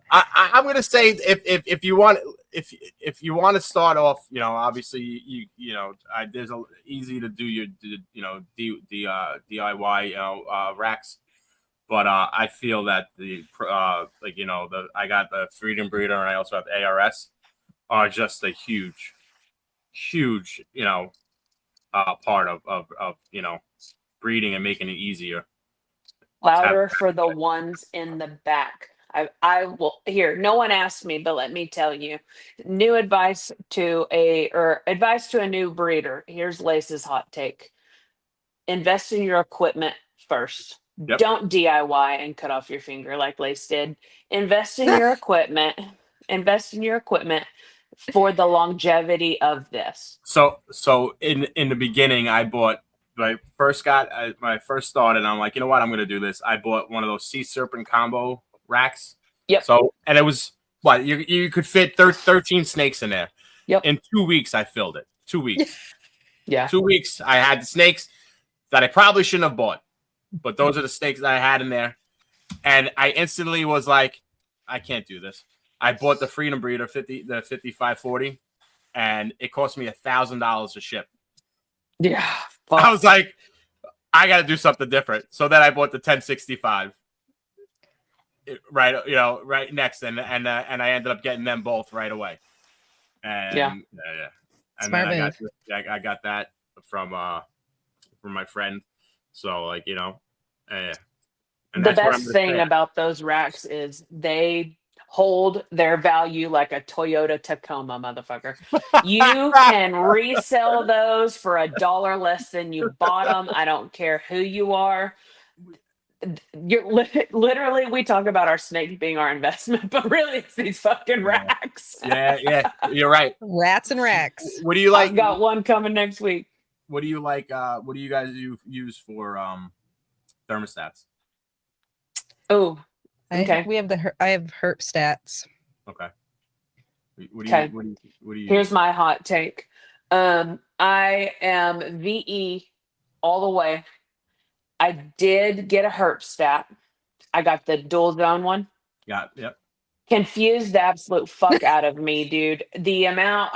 Speaker 3: I'm gonna say if you want to start off, obviously there's easy to do your DIY racks, but I feel that I got the Freedom Breeder and I also have the ARS are just a huge part of breeding and making it easier.
Speaker 1: Louder for the ones in the back. I will here. No one asked me, but let me tell you. New advice to a new breeder. Here's Lace's hot take. Invest in your equipment first.
Speaker 3: Yep.
Speaker 1: Don't DIY and cut off your finger like Lace did. Invest in your equipment. Invest in your equipment for the longevity of this.
Speaker 3: So in the beginning, I bought when I first started. I'm like, you know what, I'm gonna do this. I bought one of those Sea Serpent combo racks.
Speaker 1: Yep.
Speaker 3: So and it was what you could fit 13 snakes in there.
Speaker 1: Yep.
Speaker 3: In 2 weeks, I filled it. 2 weeks.
Speaker 1: Yeah.
Speaker 3: 2 weeks, I had the snakes that I probably shouldn't have bought, but those are the snakes that I had in there, and I instantly was like, I can't do this. I bought the Freedom Breeder the 5540, and it cost me $1,000 to ship.
Speaker 1: Yeah.
Speaker 3: Fuck. I was like, I got to do something different. So then I bought the 1065, right next, and I ended up getting them both right away. And yeah. And
Speaker 2: smart
Speaker 3: then
Speaker 2: move.
Speaker 3: I got that from my friend. So and
Speaker 1: the best thing about those racks is they hold their value like a Toyota Tacoma, motherfucker. You can resell those for $1 less than you bought them. I don't care who you are. You're literally, we talk about our snakes being our investment, but really it's these fucking racks.
Speaker 3: Yeah, you're right.
Speaker 2: Rats and racks.
Speaker 3: What do you like?
Speaker 1: I've got one coming next week.
Speaker 3: What do you like? What do you guys use for thermostats?
Speaker 1: Oh, okay.
Speaker 2: I have herp stats.
Speaker 3: Okay. What do you
Speaker 1: Here's my hot take. I am VE all the way. I did get a herp stat. I got the dual zone one.
Speaker 3: Yeah, yep.
Speaker 1: Confused the absolute fuck out of me, dude. The amount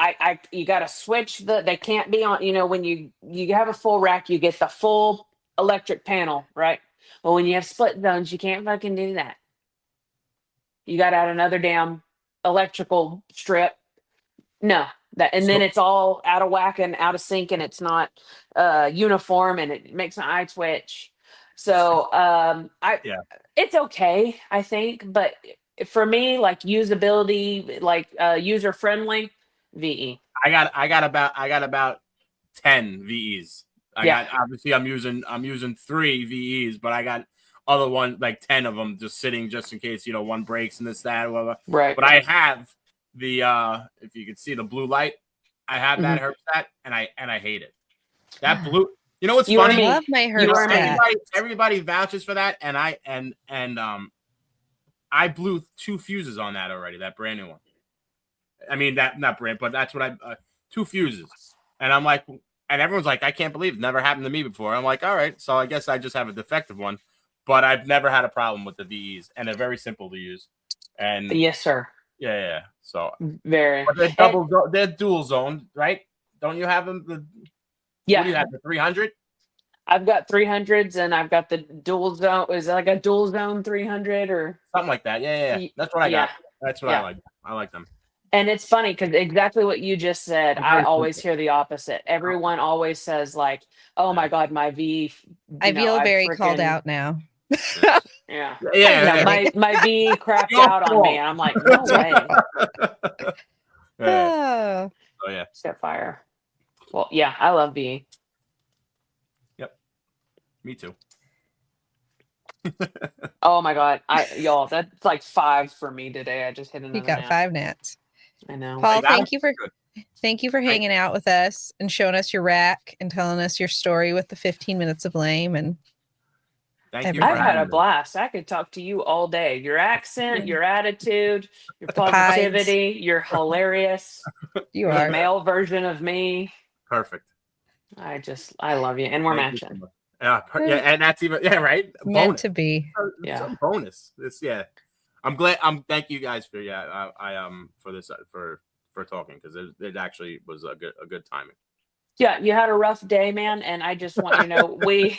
Speaker 1: you gotta switch they can't be on, when you have a full rack, you get the full electric panel, right? Well, when you have split zones, you can't fucking do that. You got to add another damn electrical strip. No, then it's all out of whack and out of sync, and it's not uniform, and it makes my eye twitch. So it's okay, I think, but for me, like usability, like user friendly, VE.
Speaker 3: I got about 10 VEs. Obviously I'm using 3 VEs, but I got other ones, like 10 of them just sitting just in case, one breaks and this, that, whatever.
Speaker 1: Right.
Speaker 3: But I have the if you can see the blue light, I have that herp stat, and I hate it. That blue, what's funny?
Speaker 2: I love my herp stat.
Speaker 3: Everybody vouches for that, and I blew 2 fuses on that already, that brand new one. I mean, that not brand, but that's what 2 fuses. And I'm like, and everyone's like, I can't believe it never happened to me before. I'm like, all right, so I guess I just have a defective one, but I've never had a problem with the VEs, and they're very simple to use. And
Speaker 1: yes, sir.
Speaker 3: Yeah. So
Speaker 1: very.
Speaker 3: But they're dual zone, right? Don't you have them?
Speaker 1: Yeah.
Speaker 3: What do you have? The 300?
Speaker 1: I've got 300s, and I've got the dual zone. Is it like a dual zone 300 or
Speaker 3: something like that? Yeah. That's what I got. That's what I like. I like them.
Speaker 1: And it's funny because exactly what you just said, I always hear the opposite. Everyone always says like, "Oh my God, my V."
Speaker 2: I feel very called out now.
Speaker 1: Yeah. My V crapped out on me, and I'm like, no way.
Speaker 3: Oh yeah.
Speaker 1: Set fire. Well, yeah, I love V.
Speaker 3: Yep. Me too.
Speaker 1: Oh my God, y'all, that's like 5 for me today. I just hit another.
Speaker 2: You got 5 nats.
Speaker 1: I know.
Speaker 2: Paul, thank you for hanging out with us and showing us your rack and telling us your story with the 15 minutes of lame. And
Speaker 3: thank you.
Speaker 1: I've had a blast. I could talk to you all day. Your accent, your attitude, your positivity. You're hilarious.
Speaker 2: You are
Speaker 1: the male version of me.
Speaker 3: Perfect.
Speaker 1: I love you, and we're
Speaker 3: Thank you so
Speaker 1: matching.
Speaker 3: much. Yeah, and that's even right.
Speaker 2: Meant
Speaker 3: Bonus.
Speaker 2: to be.
Speaker 1: Yeah.
Speaker 3: Some bonus. I'm glad. Thank you guys for for this for talking, because it actually was a good timing.
Speaker 1: Yeah, you had a rough day, man, and I just want you to know we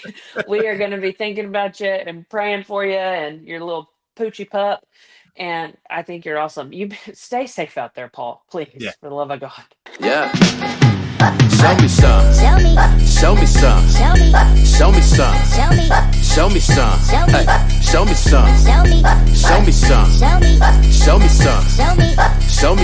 Speaker 1: are going to be thinking about you and praying for you and your little poochie pup. And I think you're awesome. You stay safe out there, Paul. Please,
Speaker 3: Yeah.
Speaker 1: for the love of God.
Speaker 4: Yeah. Show me some. Show me. Show me some. Show me. Show me some. Show me. Show me some. Show me some. Show me some. Show me some. Show me some. Show me. Show me.